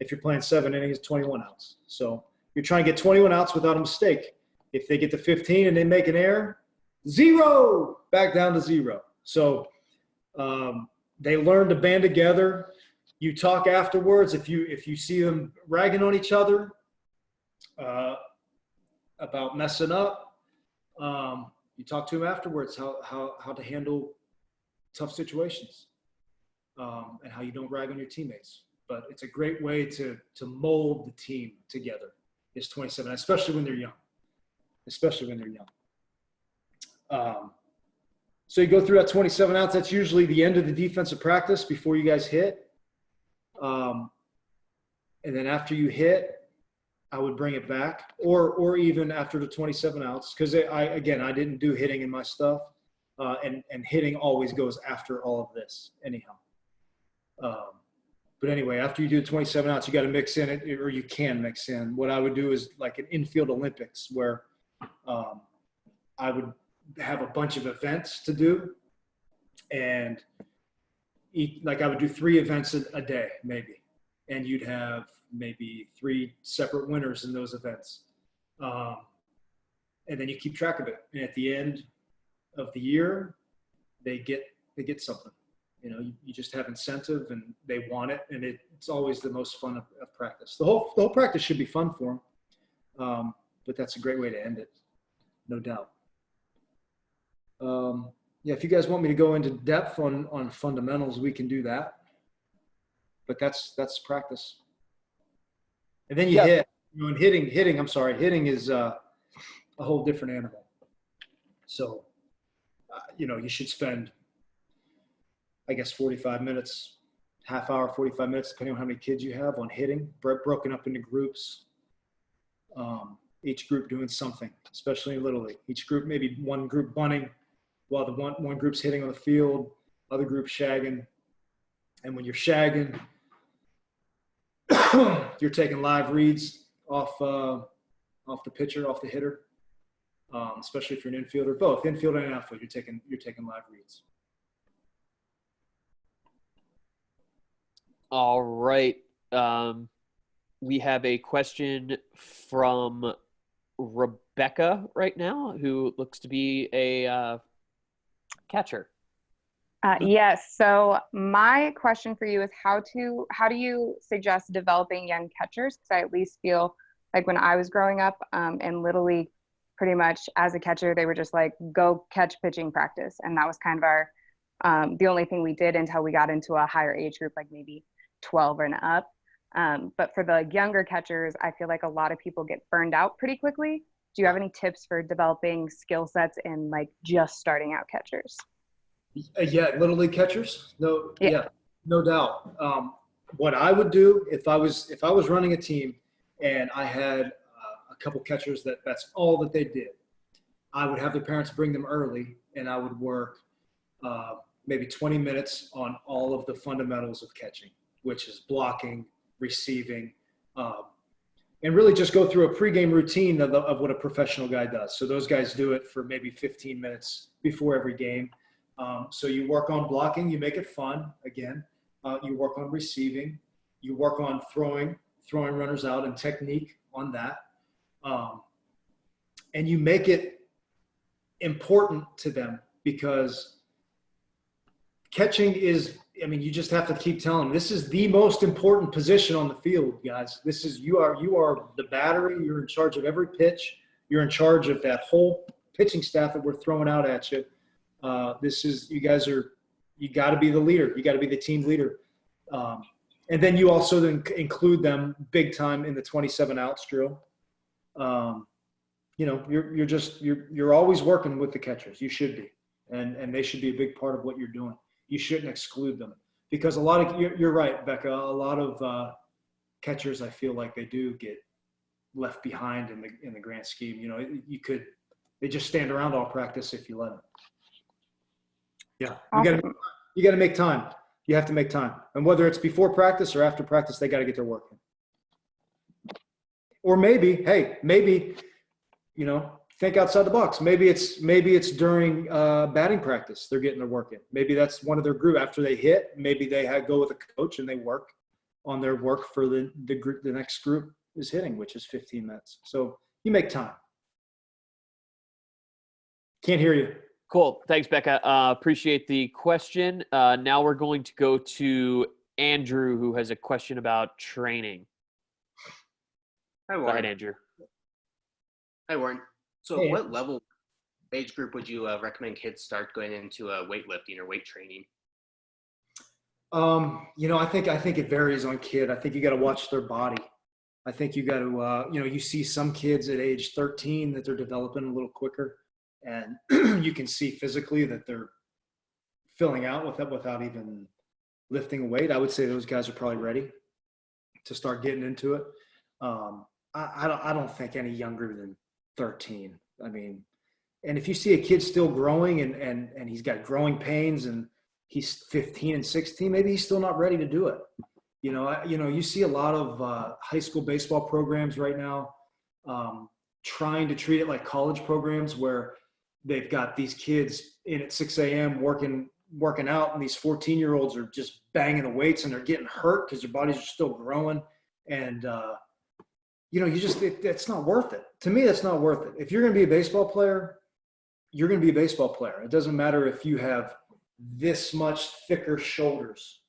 Speaker 3: If you're playing 7 innings, it's 21 outs. So you're trying to get 21 outs without a mistake. If they get to 15 and they make an error, 0, back down to 0. So they learn to band together. You talk afterwards. If you see them ragging on each other about messing up, you talk to them afterwards how to handle tough situations and how you don't rag on your teammates. But it's a great way to mold the team together. It's 27, especially when they're young. So you go through that 27 outs. That's usually the end of the defensive practice before you guys hit. And then after you hit, I would bring it back, or even after the 27 outs, because I didn't do hitting in my stuff, and hitting always goes after all of this anyhow. But anyway, after you do 27 outs, you got to mix in it, or you can mix in. What I would do is like an infield Olympics, where I would have a bunch of events to do, and I would do 3 events a day maybe, and you'd have maybe 3 separate winners in those events. And then you keep track of it. And at the end of the year, they get something. You just have incentive and they want it. And it's always the most fun of practice. The whole practice should be fun for them. But that's a great way to end it, no doubt. If you guys want me to go into depth on fundamentals, we can do that. But that's practice. And then you hit. And hitting is a whole different animal. So, you should spend, I guess, 45 minutes, half hour, 45 minutes, depending on how many kids you have, on hitting, broken up into groups. each group doing something, especially in Little League. Each group, maybe one group bunting while the one group's hitting on the field, other group shagging. And when you're shagging, you're taking live reads off the pitcher, off the hitter, especially if you're an infielder. Both infield and outfield, you're taking live reads.
Speaker 2: All right. We have a question from Rebecca right now, who looks to be a catcher.
Speaker 7: Yes. So my question for you is how do you suggest developing young catchers? Because I at least feel like when I was growing up in Little League, pretty much as a catcher, they were just like, go catch pitching practice. And that was kind of our, the only thing we did until we got into a higher age group, like maybe 12 and up. But for the younger catchers, I feel like a lot of people get burned out pretty quickly. Do you have any tips for developing skill sets in like just starting out catchers?
Speaker 3: Yeah, Little League catchers. No, yeah, no doubt. What I would do if I was running a team and I had a couple catchers that's all that they did, I would have the parents bring them early, and I would work maybe 20 minutes on all of the fundamentals of catching, which is blocking, receiving, and really just go through a pregame routine of what a professional guy does. So those guys do it for maybe 15 minutes before every game. So you work on blocking, you make it fun again. You work on receiving, you work on throwing runners out and technique on that. And you make it important to them, because catching is, I mean, you just have to keep telling them, this is the most important position on the field, guys. This is, you are the battery. You're in charge of every pitch. You're in charge of that whole pitching staff that we're throwing out at you. You got to be the leader. You got to be the team leader. And then you also then include them big time in the 27 outs drill. You're always working with the catchers. You should be, and they should be a big part of what you're doing. You shouldn't exclude them, because you're right, Becca. A lot of catchers, I feel like they do get left behind in the grand scheme. You know, they just stand around all practice if you let them. Yeah,
Speaker 7: Awesome.
Speaker 3: you got to make time. You have to make time, and whether it's before practice or after practice, they got to get their work in. Or maybe, think outside the box. Maybe it's during batting practice they're getting their work in. Maybe that's one of their group after they hit. Maybe they go with a coach and they work on their work for the group. The next group is hitting, which is 15 minutes. So you make time. Can't hear you.
Speaker 2: Cool. Thanks, Becca. Appreciate the question. Now we're going to go to Andrew, who has a question about training.
Speaker 8: Hi, Warren.
Speaker 2: Go ahead, Andrew.
Speaker 8: Hi, Warren. So
Speaker 3: Hey.
Speaker 8: what level age group would you recommend kids start going into weightlifting or weight training?
Speaker 3: I think it varies on kid. I think you got to watch their body. I think you got to, you see some kids at age 13 that they're developing a little quicker, and you can see physically that they're filling out without even lifting a weight. I would say those guys are probably ready to start getting into it. I don't think any younger than 13. I mean, and if you see a kid still growing and he's got growing pains and he's 15 and 16, maybe he's still not ready to do it. You see a lot of high school baseball programs right now trying to treat it like college programs, where they've got these kids in at 6 a.m. working out, and these 14-year-olds are just banging the weights and they're getting hurt because their bodies are still growing. And it's not worth it. To me, that's not worth it. If you're going to be a baseball player, you're going to be a baseball player. It doesn't matter if you have this much thicker shoulders.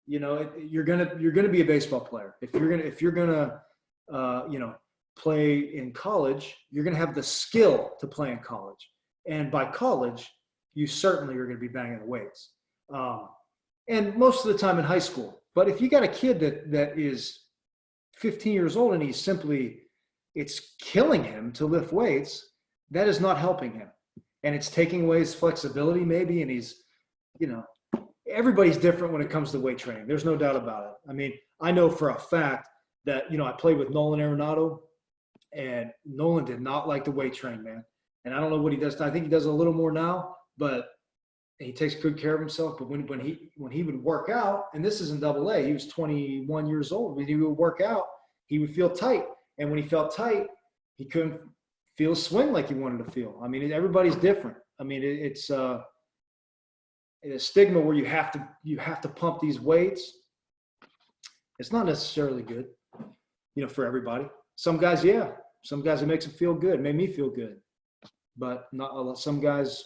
Speaker 3: You're going to be a baseball player. If you're going to play in college, you're going to have the skill to play in college. And by college, you certainly are going to be banging the weights. And most of the time in high school. But if you got a kid that is 15 years old and it's killing him to lift weights, that is not helping him. And it's taking away his flexibility maybe. And he's, everybody's different when it comes to weight training. There's no doubt about it. I mean, I know for a fact that, I played with Nolan Arenado And Nolan did not like to weight train, man. And I don't know what he does. I think he does a little more now, but he takes good care of himself. But when he would work out, and this is in AA, he was 21 years old. When he would work out, he would feel tight. And when he felt tight, he couldn't feel a swing like he wanted to feel. I mean, everybody's different. I mean, it's a stigma where you have to pump these weights. It's not necessarily good, for everybody. Some guys, yeah. Some guys, it makes them feel good. It made me feel good. But not some guys,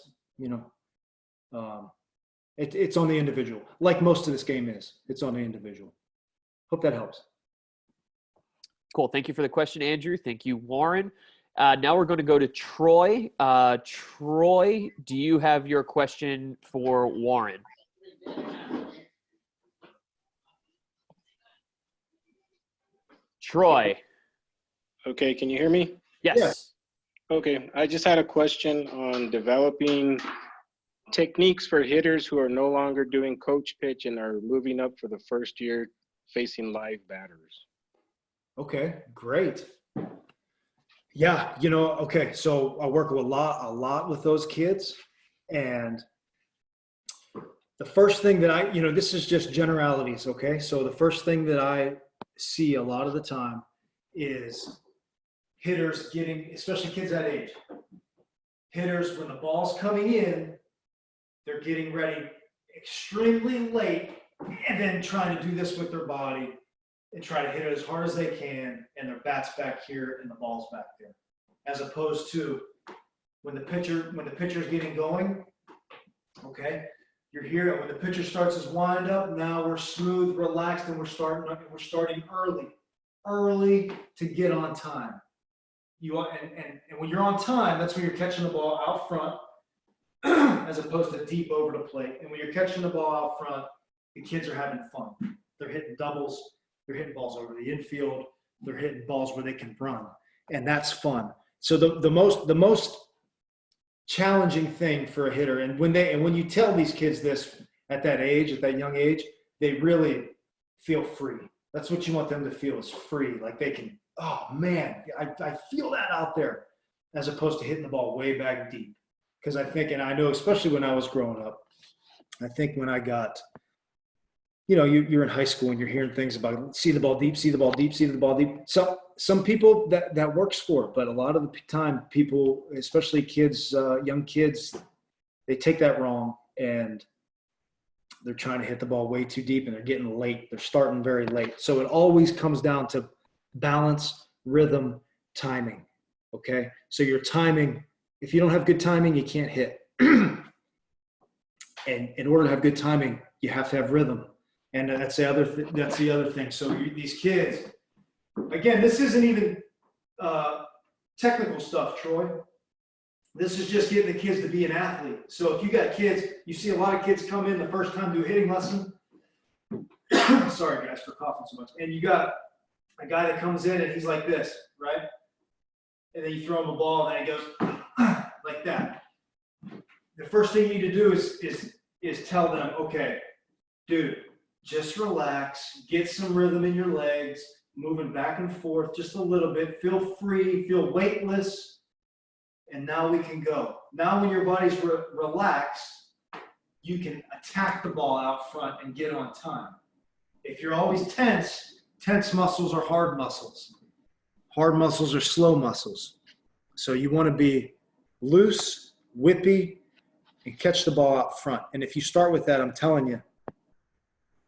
Speaker 3: it's on the individual. Like most of this game is. It's on the individual. Hope that helps.
Speaker 2: Cool. Thank you for the question, Andrew. Thank you, Warren. Now we're going to go to Troy. Troy, do you have your question for Warren? Troy.
Speaker 9: Okay, can you hear me?
Speaker 2: Yes.
Speaker 3: Yeah.
Speaker 9: Okay, I just had a question on developing techniques for hitters who are no longer doing coach pitch and are moving up for the first year facing live batters.
Speaker 3: Okay, great. Yeah, okay, so I work a lot with those kids, and the first thing that this is just generalities, okay? So the first thing that I see a lot of the time is hitters getting, especially kids that age, hitters, when the ball's coming in, they're getting ready extremely late and then trying to do this with their body and try to hit it as hard as they can, and their bat's back here and the ball's back there. As opposed to when the pitcher's getting going, okay, you're here, and when the pitcher starts his wind up, now we're smooth, relaxed, and we're starting early to get on time. And when you're on time, that's when you're catching the ball out front as opposed to deep over the plate. And when you're catching the ball out front, the kids are having fun. They're hitting doubles. They're hitting balls over the infield. They're hitting balls where they can run, and that's fun. So the most challenging thing for a hitter, and when you tell these kids this at that age, at that young age, they really feel free. That's what you want them to feel, is free. Like they can, oh man, I feel that out there, as opposed to hitting the ball way back deep. Because I think, and I know, especially when I was growing up, I think when I got, you're in high school and you're hearing things about see the ball deep, see the ball deep, see the ball deep. So some people that works for it, but a lot of the time people, especially kids, young kids, they take that wrong and they're trying to hit the ball way too deep and they're getting late. They're starting very late. So it always comes down to balance, rhythm, timing. Okay. So your timing, if you don't have good timing, you can't hit. And in order to have good timing, you have to have rhythm. And that's the other thing. So these kids, again, this isn't even technical stuff, Troy. This is just getting the kids to be an athlete. So if you got kids, you see a lot of kids come in the first time to a hitting lesson. Sorry, guys, for coughing so much. And you got a guy that comes in and he's like this, right? And then you throw him a ball and then he goes like that. The first thing you need to do is tell them, okay, dude, just relax, get some rhythm in your legs, moving back and forth just a little bit, feel free, feel weightless, and now we can go. Now when your body's relaxed, you can attack the ball out front and get on time. If you're always tense muscles are hard muscles. Hard muscles are slow muscles. So you want to be loose, whippy, and catch the ball out front. And if you start with that, I'm telling you,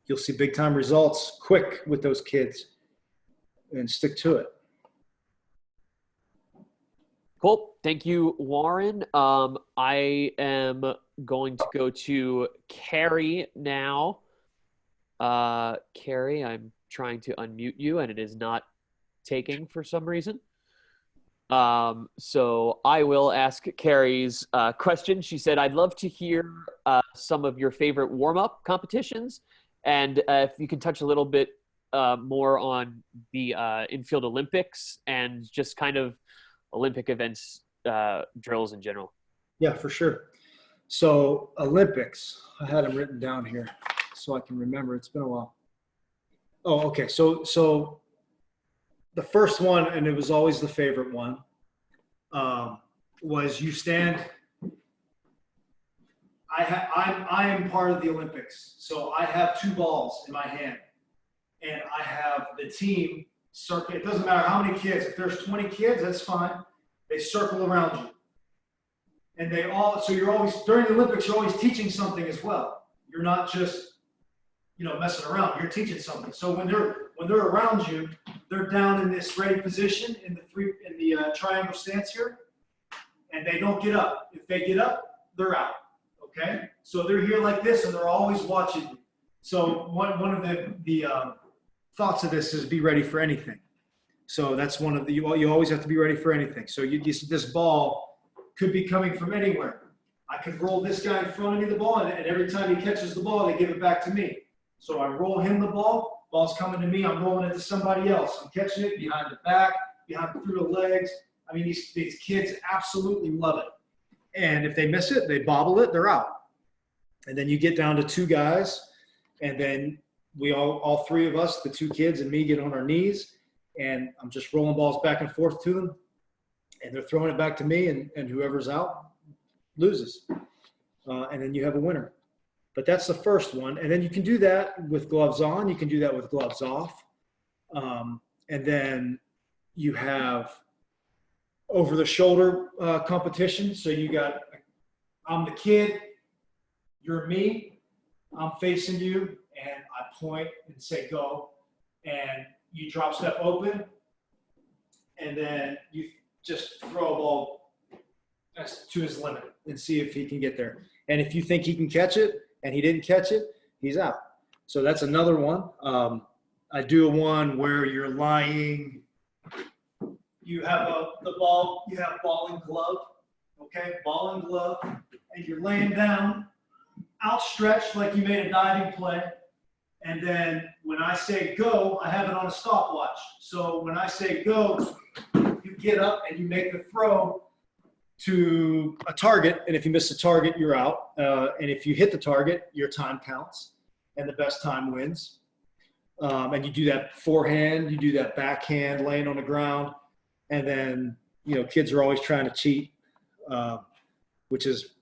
Speaker 3: you'll see big time results quick with those kids, and stick to it.
Speaker 2: Cool. Thank you, Warren. I am going to go to Carrie now. Carrie, I'm trying to unmute you and it is not taking for some reason. So I will ask Carrie's question. She said, I'd love to hear some of your favorite warm-up competitions. And if you can touch a little bit more on the infield Olympics and just kind of Olympic events, drills in general.
Speaker 3: Yeah, for sure. So Olympics, I had them written down here so I can remember. It's been a while. Oh, okay. So the first one, and it was always the favorite one, was you stand. I am part of the Olympics, so I have 2 balls in my hand, and I have the team circle. It doesn't matter how many kids. If there's 20 kids, that's fine. They circle around you, and they all. So you're always during the Olympics. You're always teaching something as well. You're not just messing around. You're teaching something. So when they're around you, they're down in this ready position in the triangle stance here, and they don't get up. If they get up, they're out. Okay, so they're here like this, and they're always watching you. So one of the thoughts of this is be ready for anything. So that's one of the you always have to be ready for anything. So this ball could be coming from anywhere. I could roll this guy in front of me the ball, and every time he catches the ball, they give it back to me. So I roll him the ball. Ball's coming to me. I'm rolling it to somebody else. I'm catching it behind the back, through the legs. I mean, these kids absolutely love it. And if they miss it, they bobble it, they're out. And then you get down to 2 guys, and then we all 3 of us, the 2 kids and me, get on our knees, and I'm just rolling balls back and forth to them, and they're throwing it back to me, and whoever's out loses. And then you have a winner. But that's the first one. And then you can do that with gloves on. You can do that with gloves off. And then you have over-the-shoulder competition. So you got, I'm the kid, you're me, I'm facing you, and I point and say go, and you drop step open, and then you just throw a ball to his limit and see if he can get there. And if you think he can catch it and he didn't catch it, he's out. So that's another one. I do a one where you're lying. You have the ball, you have ball and glove, okay? Ball and glove, and you're laying down, outstretched like you made a diving play. And then when I say go, I have it on a stopwatch. So when I say go, you get up and you make the throw to a target. And if you miss the target, you're out. And if you hit the target, your time counts, and the best time wins. And you do that forehand, you do that backhand laying on the ground. And then, kids are always trying to cheat, which is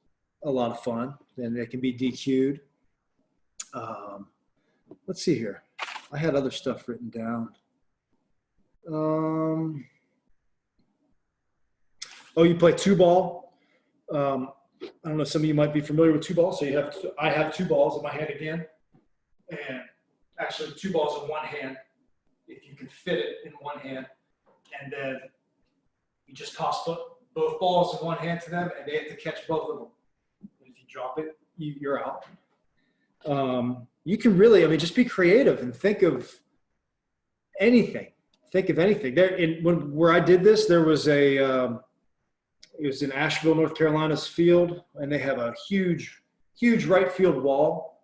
Speaker 3: a lot of fun. And they can be DQ'd. Let's see here. I had other stuff written down. You play 2-ball. I don't know, some of you might be familiar with 2-ball. So I have 2 balls in my hand again. And actually 2 balls in one hand, if you can fit it in one hand. And then you just toss both balls in one hand to them, and they have to catch both of them. And if you drop it, you're out. You can really, just be creative and think of anything. Think of anything. Where I did this, there was it was in Asheville, North Carolina's field, and they have a huge right field wall.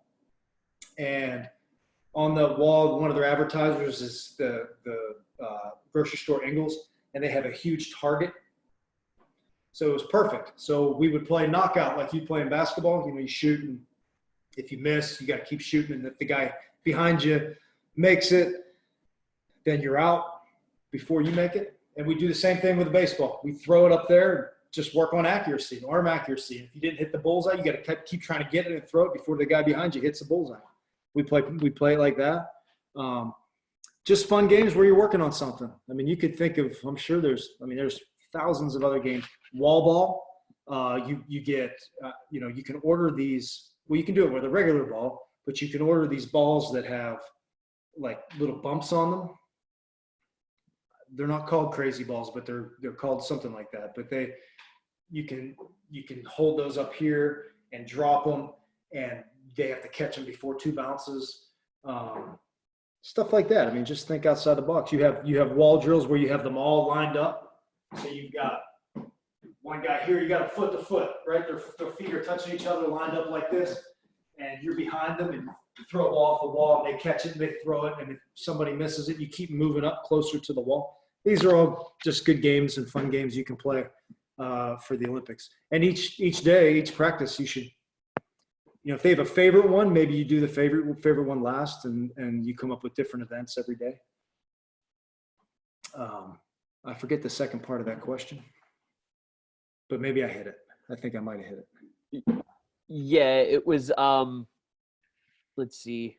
Speaker 3: And on the wall, one of their advertisers is the grocery store Ingles, and they have a huge target. So it was perfect. So we would play knockout like you play in basketball. You shoot, and if you miss, you got to keep shooting. And if the guy behind you makes it, then you're out before you make it. And we do the same thing with the baseball. We throw it up there, just work on accuracy, arm accuracy. If you didn't hit the bullseye, you got to keep trying to get it and throw it before the guy behind you hits the bullseye. We play it like that. Just fun games where you're working on something. You could think of, I'm sure there's thousands of other games. Wall ball, you get, you can order these. Well, you can do it with a regular ball, but you can order these balls that have like little bumps on them. They're not called crazy balls, but they're called something like that. But you can hold those up here and drop them, and they have to catch them before 2 bounces. Stuff like that. Just think outside the box. You have wall drills where you have them all lined up. So you've got one guy here, you got them foot to foot, right? Their feet are touching each other, lined up like this, and you're behind them, and you throw a ball off the wall, and they catch it, and they throw it, and if somebody misses it, you keep moving up closer to the wall. These are all just good games and fun games you can play for the Olympics. And each day, each practice, you should, if they have a favorite one, maybe you do the favorite one last, and you come up with different events every day. I forget the second part of that question, but maybe I hit it. I think I might have hit it.
Speaker 2: Yeah, it was, let's see.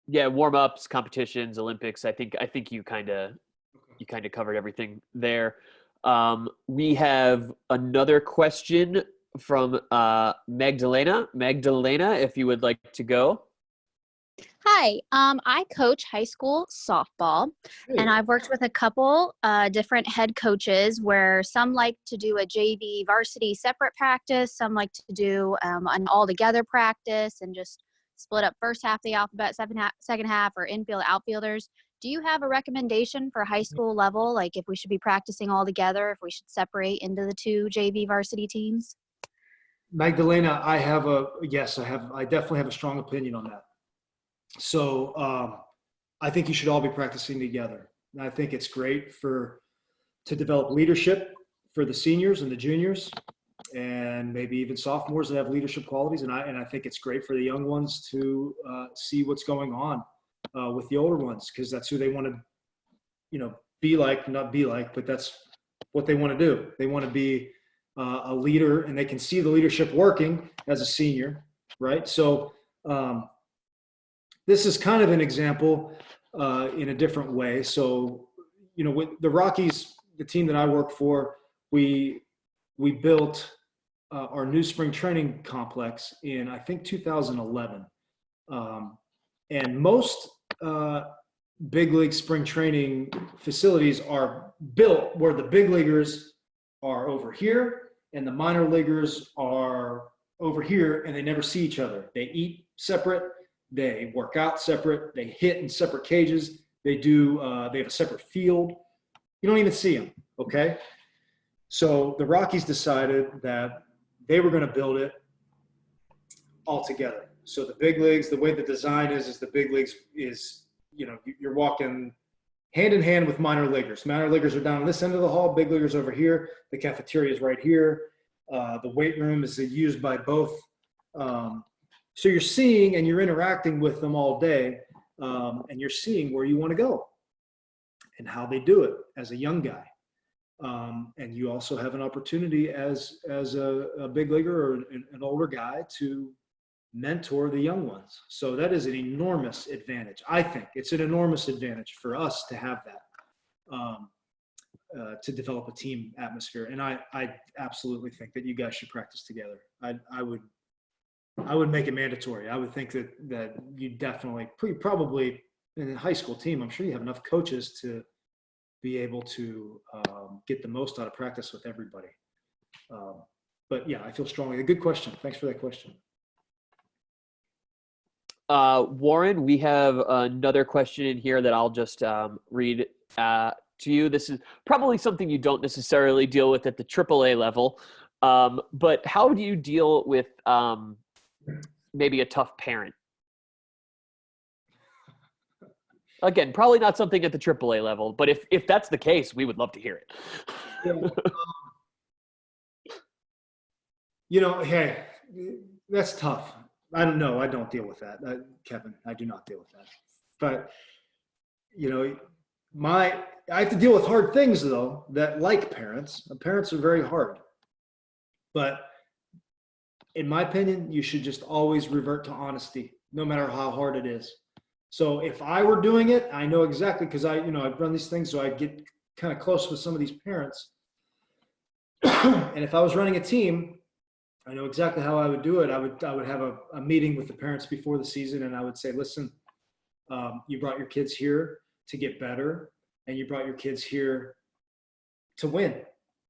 Speaker 2: Yeah, warm-ups, competitions, Olympics. I think you kind of covered everything there. We have another question from Magdalena. Magdalena, if you would like to go.
Speaker 10: Hi, I coach high school softball, and I've worked with a couple different head coaches where some like to do a JV varsity separate practice, some like to do an all-together practice and just split up first half of the alphabet, second half, or infield outfielders. Do you have a recommendation for high school level, like if we should be practicing all together, if we should separate into the two JV varsity teams?
Speaker 3: Magdalena, I definitely have a strong opinion on that. So I think you should all be practicing together. And I think it's great to develop leadership for the seniors and the juniors, and maybe even sophomores that have leadership qualities. And I think it's great for the young ones to see what's going on with the older ones, because that's who they want to, be like, not be like, but that's what they want to do. They want to be a leader, and they can see the leadership working as a senior, right? So this is kind of an example in a different way. So, with the Rockies, the team that I work for, we built our new spring training complex in, I think, 2011. And most big league spring training facilities are built where the big leaguers are over here and the minor leaguers are over here, and they never see each other. They eat separate. They work out separate. They hit in separate cages. They have a separate field. You don't even see them, okay? So the Rockies decided that they were going to build it all together. So the big leagues, the way the design is the big leagues is, you're walking hand in hand with minor leaguers. Minor leaguers are down this end of the hall, big leaguers over here. The cafeteria is right here. The weight room is used by both. So you're seeing and you're interacting with them all day, and you're seeing where you want to go and how they do it as a young guy. And you also have an opportunity as a big leaguer or an older guy to mentor the young ones. So that is an enormous advantage. I think it's an enormous advantage for us to have that, to develop a team atmosphere. And I absolutely think that you guys should practice together. I would make it mandatory. I would think that you definitely, probably in a high school team, I'm sure you have enough coaches to be able to get the most out of practice with everybody. But yeah, I feel strongly. A good question. Thanks for that question.
Speaker 2: Warren, we have another question in here that I'll just read to you. This is probably something you don't necessarily deal with at the AAA level, but how do you deal with maybe a tough parent? Again, probably not something at the AAA level, but if that's the case, we would love to hear it.
Speaker 3: Hey, that's tough. I don't know. I don't deal with that, Kevin. I do not deal with that. But I have to deal with hard things though. That, like parents are very hard. But in my opinion, you should just always revert to honesty, no matter how hard it is. So if I were doing it, I know exactly, because I've run these things, so I get kind of close with some of these parents. And if I was running a team, I know exactly how I would do it. I would have a meeting with the parents before the season, and I would say, listen, you brought your kids here to get better, and you brought your kids here to win,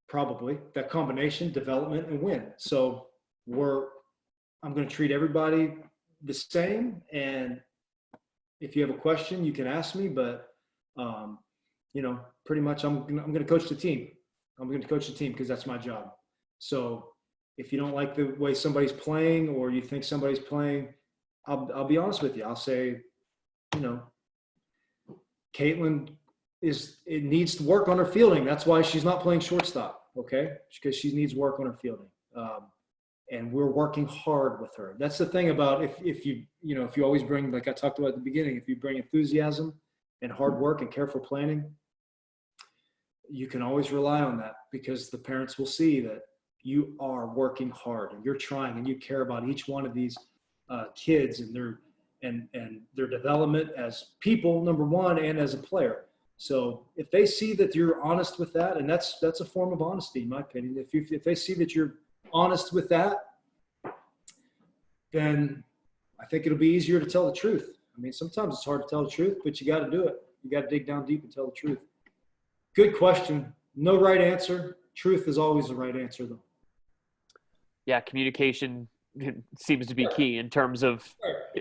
Speaker 3: probably. That combination, development and win. So I'm going to treat everybody the same, and if you have a question, you can ask me, but pretty much I'm going to coach the team. I'm going to coach the team because that's my job. So if you don't like the way somebody's playing, or you think somebody's playing, I'll be honest with you. I'll say, Caitlin needs to work on her fielding. That's why she's not playing shortstop. Okay. Because she needs work on her fielding. And we're working hard with her. That's the thing about if you always bring, like I talked about at the beginning, if you bring enthusiasm and hard work and careful planning, you can always rely on that, because the parents will see that you are working hard and you're trying and you care about each one of these kids and their development as people, number one, and as a player. So if they see that you're honest with that, and that's a form of honesty, in my opinion. If they see that you're honest with that, then I think it'll be easier to tell the truth. I mean, sometimes it's hard to tell the truth, but you got to do it. You got to dig down deep and tell the truth. Good question. No right answer. Truth is always the right answer, though.
Speaker 2: Yeah, communication seems to be key in terms of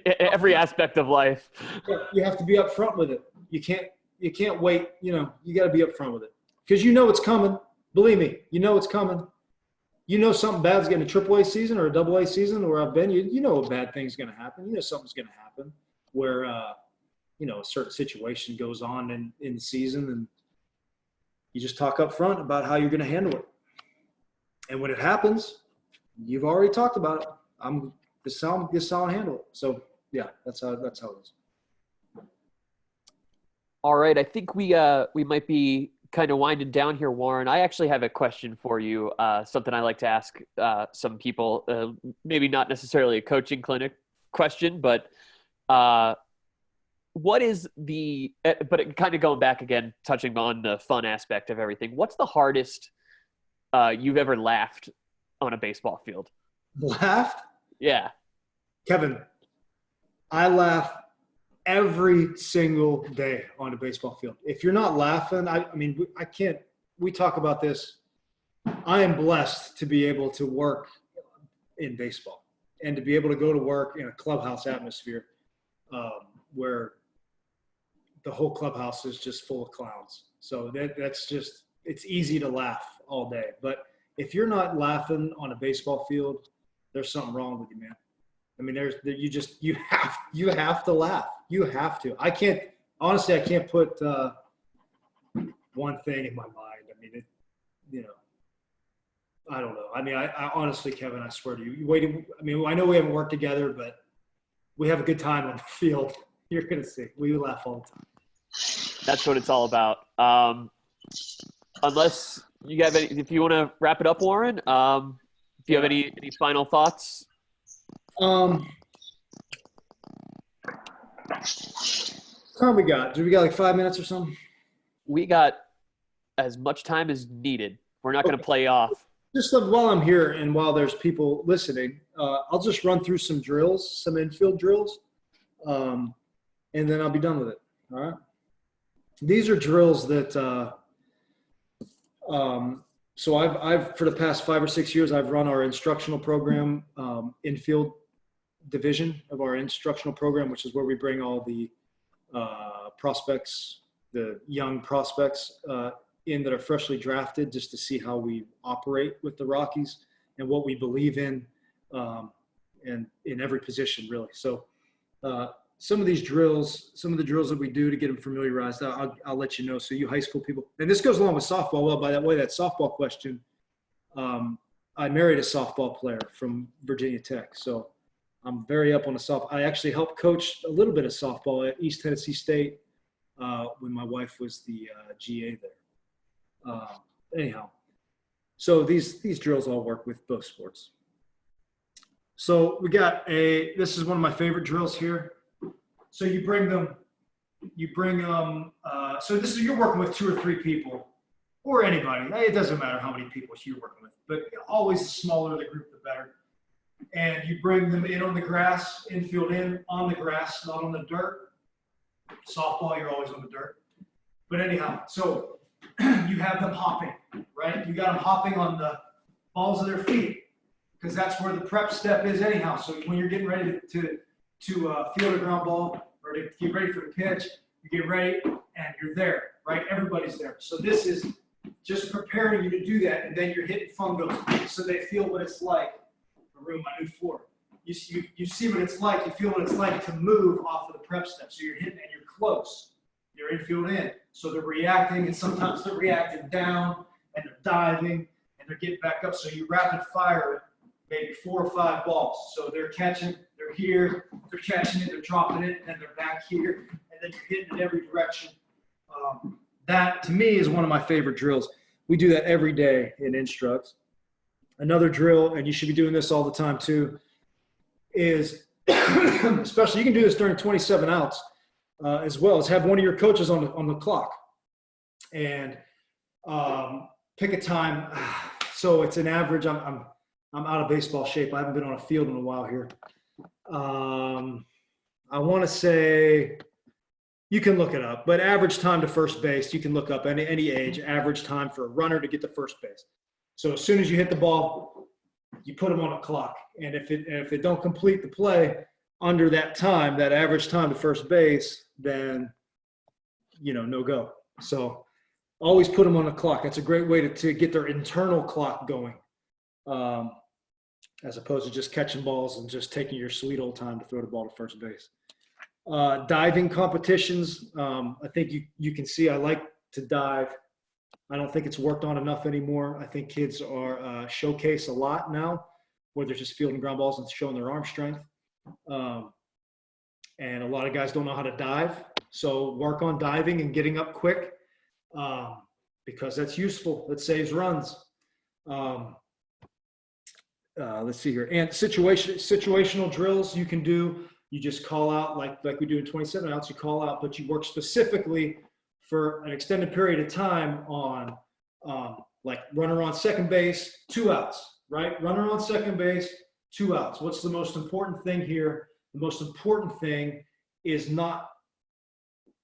Speaker 2: every aspect of life.
Speaker 3: You have to be upfront with it. You can't wait. You got to be upfront with it, because you know it's coming. Believe me, you know it's coming. You know something bad's getting a AAA season or a AA season, where I've been. You know a bad thing's going to happen. You know something's going to happen where a certain situation goes on in the season, and you just talk up front about how you're going to handle it. And when it happens, you've already talked about it. This is how I handle it. So yeah, that's how it is.
Speaker 2: All right, I think we might be kind of winding down here, Warren. I actually have a question for you. Something I like to ask some people. Maybe not necessarily a coaching clinic question, but what is but kind of going back again, touching on the fun aspect of everything. What's the hardest you've ever laughed on a baseball field?
Speaker 3: Laughed?
Speaker 2: Yeah.
Speaker 3: Kevin, I laugh every single day on a baseball field. If you're not laughing, I mean, I can't, we talk about this. I am blessed to be able to work in baseball and to be able to go to work in a clubhouse atmosphere where the whole clubhouse is just full of clowns. So that's just, it's easy to laugh all day. But if you're not laughing on a baseball field, there's something wrong with you, man. I mean, you have to laugh. You have to. I can't put one thing in my mind. I mean, I don't know. I mean, I honestly, Kevin, I swear to you, I know we haven't worked together, but we have a good time on the field. You're going to see. We laugh all the time.
Speaker 2: That's what it's all about. Unless you have if you want to wrap it up, Warren, if you have any final thoughts.
Speaker 3: How we got? Do we got like 5 minutes or something?
Speaker 2: We got as much time as needed. We're not going to play off.
Speaker 3: Just while I'm here and while there's people listening, I'll just run through some drills, some infield drills, and then I'll be done with it. All right. These are drills that, so I've for the past 5 or 6 years, I've run our instructional program, infield division of our instructional program, which is where we bring all the prospects, the young prospects in that are freshly drafted, just to see how we operate with the Rockies and what we believe in, and in every position really. So some of these drills, some of the drills that we do to get them familiarized, I'll let you know. So you high school people, and this goes along with softball. Well, by that way, that softball question, I married a softball player from Virginia Tech. So I'm very up on the softball. I actually helped coach a little bit of softball at East Tennessee State when my wife was the GA there. Anyhow, so these drills all work with both sports. So we got this is one of my favorite drills here. So you bring them, so this is, you're working with 2 or 3 people or anybody. It doesn't matter how many people you're working with, but always the smaller the group, the better. And you bring them in on the grass, infield in on the grass, not on the dirt. Softball, you're always on the dirt. But anyhow, so you have them hopping, right? You got them hopping on the balls of their feet, because that's where the prep step is anyhow. So when you're getting ready to field a ground ball or to get ready for the pitch, you get ready and you're there, right? Everybody's there. So this is just preparing you to do that, and then you're hitting fungos so they feel what it's like. Room, my new floor. You see what it's like. You feel what it's like to move off of the prep step. So you're hitting and you're close. You're infield in. So they're reacting, and sometimes they're reacting down, and they're diving, and they're getting back up. So you rapid fire maybe 4 or 5 balls. So they're catching, they're here, they're catching it, they're dropping it, and then they're back here, and then you're hitting in every direction. that to me is one of my favorite drills. We do that every day in Instructs. Another drill, and you should be doing this all the time too, is especially you can do this during 27 outs as well, as have one of your coaches on the clock and pick a time. So it's an average. I'm out of baseball shape. I haven't been on a field in a while here. I want to say, you can look it up, but average time to first base, you can look up any age, average time for a runner to get to first base. So as soon as you hit the ball, you put them on a clock. And if it don't complete the play under that time, that average time to first base, then, no go. So always put them on a clock. That's a great way to get their internal clock going, as opposed to just catching balls and just taking your sweet old time to throw the ball to first base. Diving competitions, I think you can see I like to dive. I don't think it's worked on enough anymore. I think kids are showcase a lot now, where they're just fielding ground balls and showing their arm strength. And a lot of guys don't know how to dive. So work on diving and getting up quick, because that's useful. That saves runs. Let's see here. And situational drills you can do. You just call out like we do in 27 outs, you call out, but you work specifically for an extended period of time on like runner on second base, 2 outs, right? Runner on second base, 2 outs. What's the most important thing here? The most important thing is not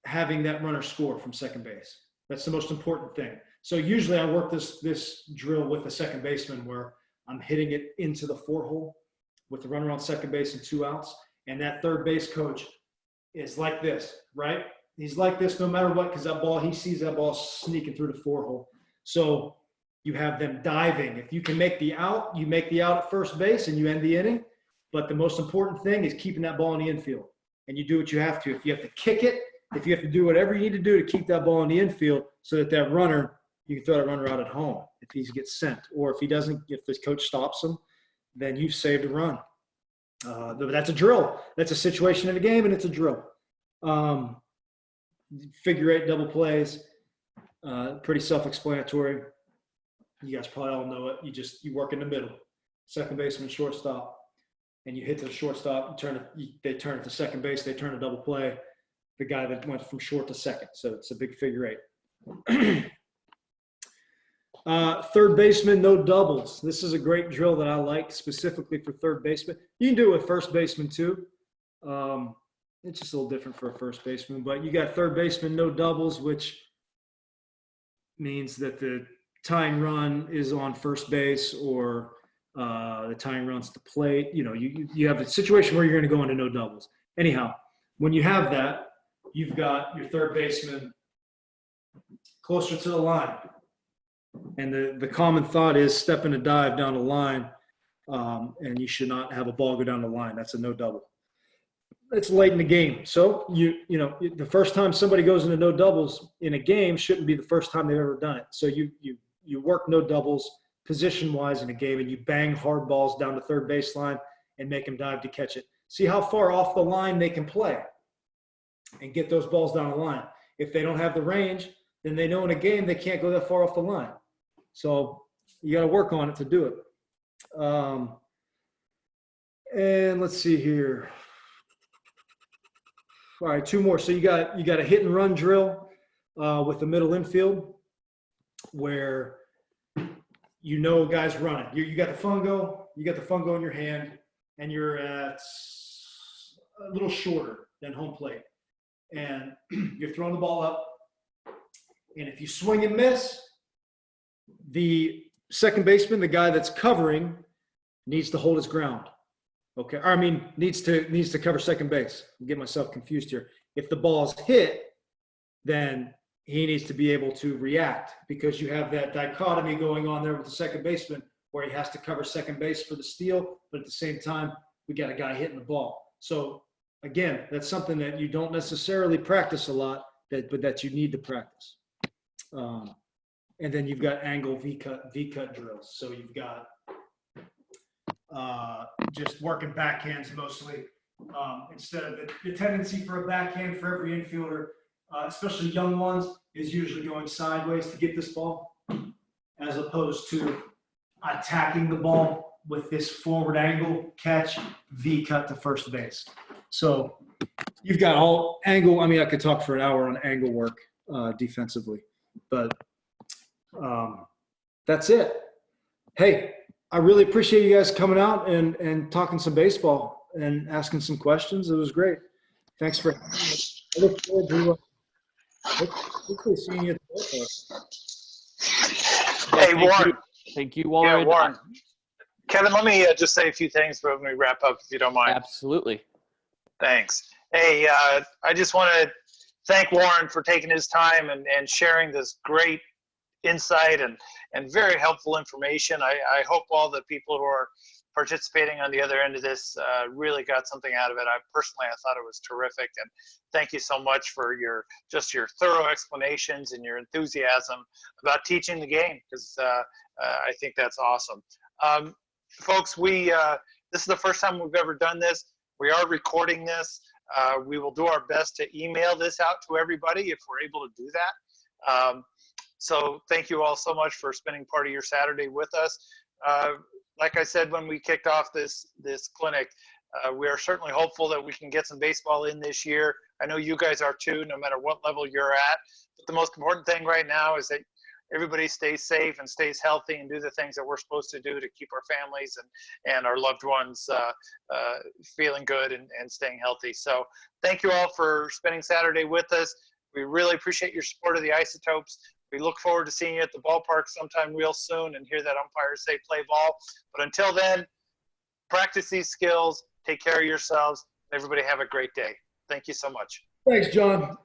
Speaker 3: having that runner score from second base. That's the most important thing. So usually I work this drill with the second baseman where I'm hitting it into the 4-hole with the runner on second base and 2 outs. And that third base coach is like this, right? He's like this no matter what, because he sees that ball sneaking through the 4-hole. So you have them diving. If you can make the out, you make the out at first base and you end the inning. But the most important thing is keeping that ball in the infield. And you do what you have to. If you have to kick it, if you have to do whatever you need to do to keep that ball in the infield so that runner, you can throw that runner out at home if he gets sent. Or if if this coach stops him, then you've saved a run. That's a drill. That's a situation in a game, and it's a drill. Figure 8 double plays, pretty self-explanatory. You guys probably all know it. You work in the middle, second baseman, shortstop, and you hit to the shortstop. They turn it to second base. They turn a double play. The guy that went from short to second. So it's a big figure 8. Third baseman, no doubles. This is a great drill that I like specifically for third baseman. You can do it with first baseman too. It's just a little different for a first baseman, but you got third baseman, no doubles, which means that the tying run is on first base or the tying run's to plate. You have a situation where you're going to go into no doubles. Anyhow, when you have that, you've got your third baseman closer to the line. And the common thought is step in a dive down the line, and you should not have a ball go down the line. That's a no double. It's late in the game. So, the first time somebody goes into no doubles in a game shouldn't be the first time they've ever done it. So you work no doubles position-wise in a game, and you bang hard balls down the third baseline and make them dive to catch it. See how far off the line they can play and get those balls down the line. If they don't have the range, then they know in a game they can't go that far off the line. So you got to work on it to do it. And let's see here. All right, 2 more. So you got a hit and run drill with the middle infield where guys running. You got the fungo. You got the fungo in your hand, and you're at a little shorter than home plate, and you're throwing the ball up. And if you swing and miss, the second baseman, the guy that's covering, needs to hold his ground. Okay, needs to cover second base. I'm getting myself confused here. If the ball's hit, then he needs to be able to react, because you have that dichotomy going on there with the second baseman where he has to cover second base for the steal, but at the same time, we got a guy hitting the ball. So again, that's something that you don't necessarily practice a lot, but that you need to practice. And then you've got angle V-cut drills. So you've got just working backhands mostly. Instead of the tendency for a backhand for every infielder especially young ones, is usually going sideways to get this ball, as opposed to attacking the ball with this forward angle catch, V cut to first base. So you've got all angle. I mean, I could talk for an hour on angle work defensively, but that's it. Hey, I really appreciate you guys coming out and talking some baseball and asking some questions. It was great. Thanks for having me. I look forward to hopefully seeing you at the ballpark.
Speaker 1: Hey, Warren.
Speaker 2: Thank you, Warren.
Speaker 1: Yeah, Warren. Kevin, let me just say a few things when we wrap up, if you don't mind.
Speaker 2: Absolutely.
Speaker 1: Thanks. Hey, I just want to thank Warren for taking his time and sharing this great insight and very helpful information. I hope all the people who are participating on the other end of this really got something out of it. I thought it was terrific, and thank you so much for your thorough explanations and your enthusiasm about teaching the game, because I think that's awesome. Folks, this is the first time we've ever done this. We are recording this. We will do our best to email this out to everybody if we're able to do that. So thank you all so much for spending part of your Saturday with us. Like I said when we kicked off this clinic, we are certainly hopeful that we can get some baseball in this year. I know you guys are too, no matter what level you're at. But the most important thing right now is that everybody stays safe and stays healthy and do the things that we're supposed to do to keep our families and our loved ones feeling good and staying healthy. So thank you all for spending Saturday with us. We really appreciate your support of the Isotopes. We look forward to seeing you at the ballpark sometime real soon and hear that umpires say play ball. But until then, practice these skills, take care of yourselves, and everybody have a great day. Thank you so much.
Speaker 3: Thanks, John.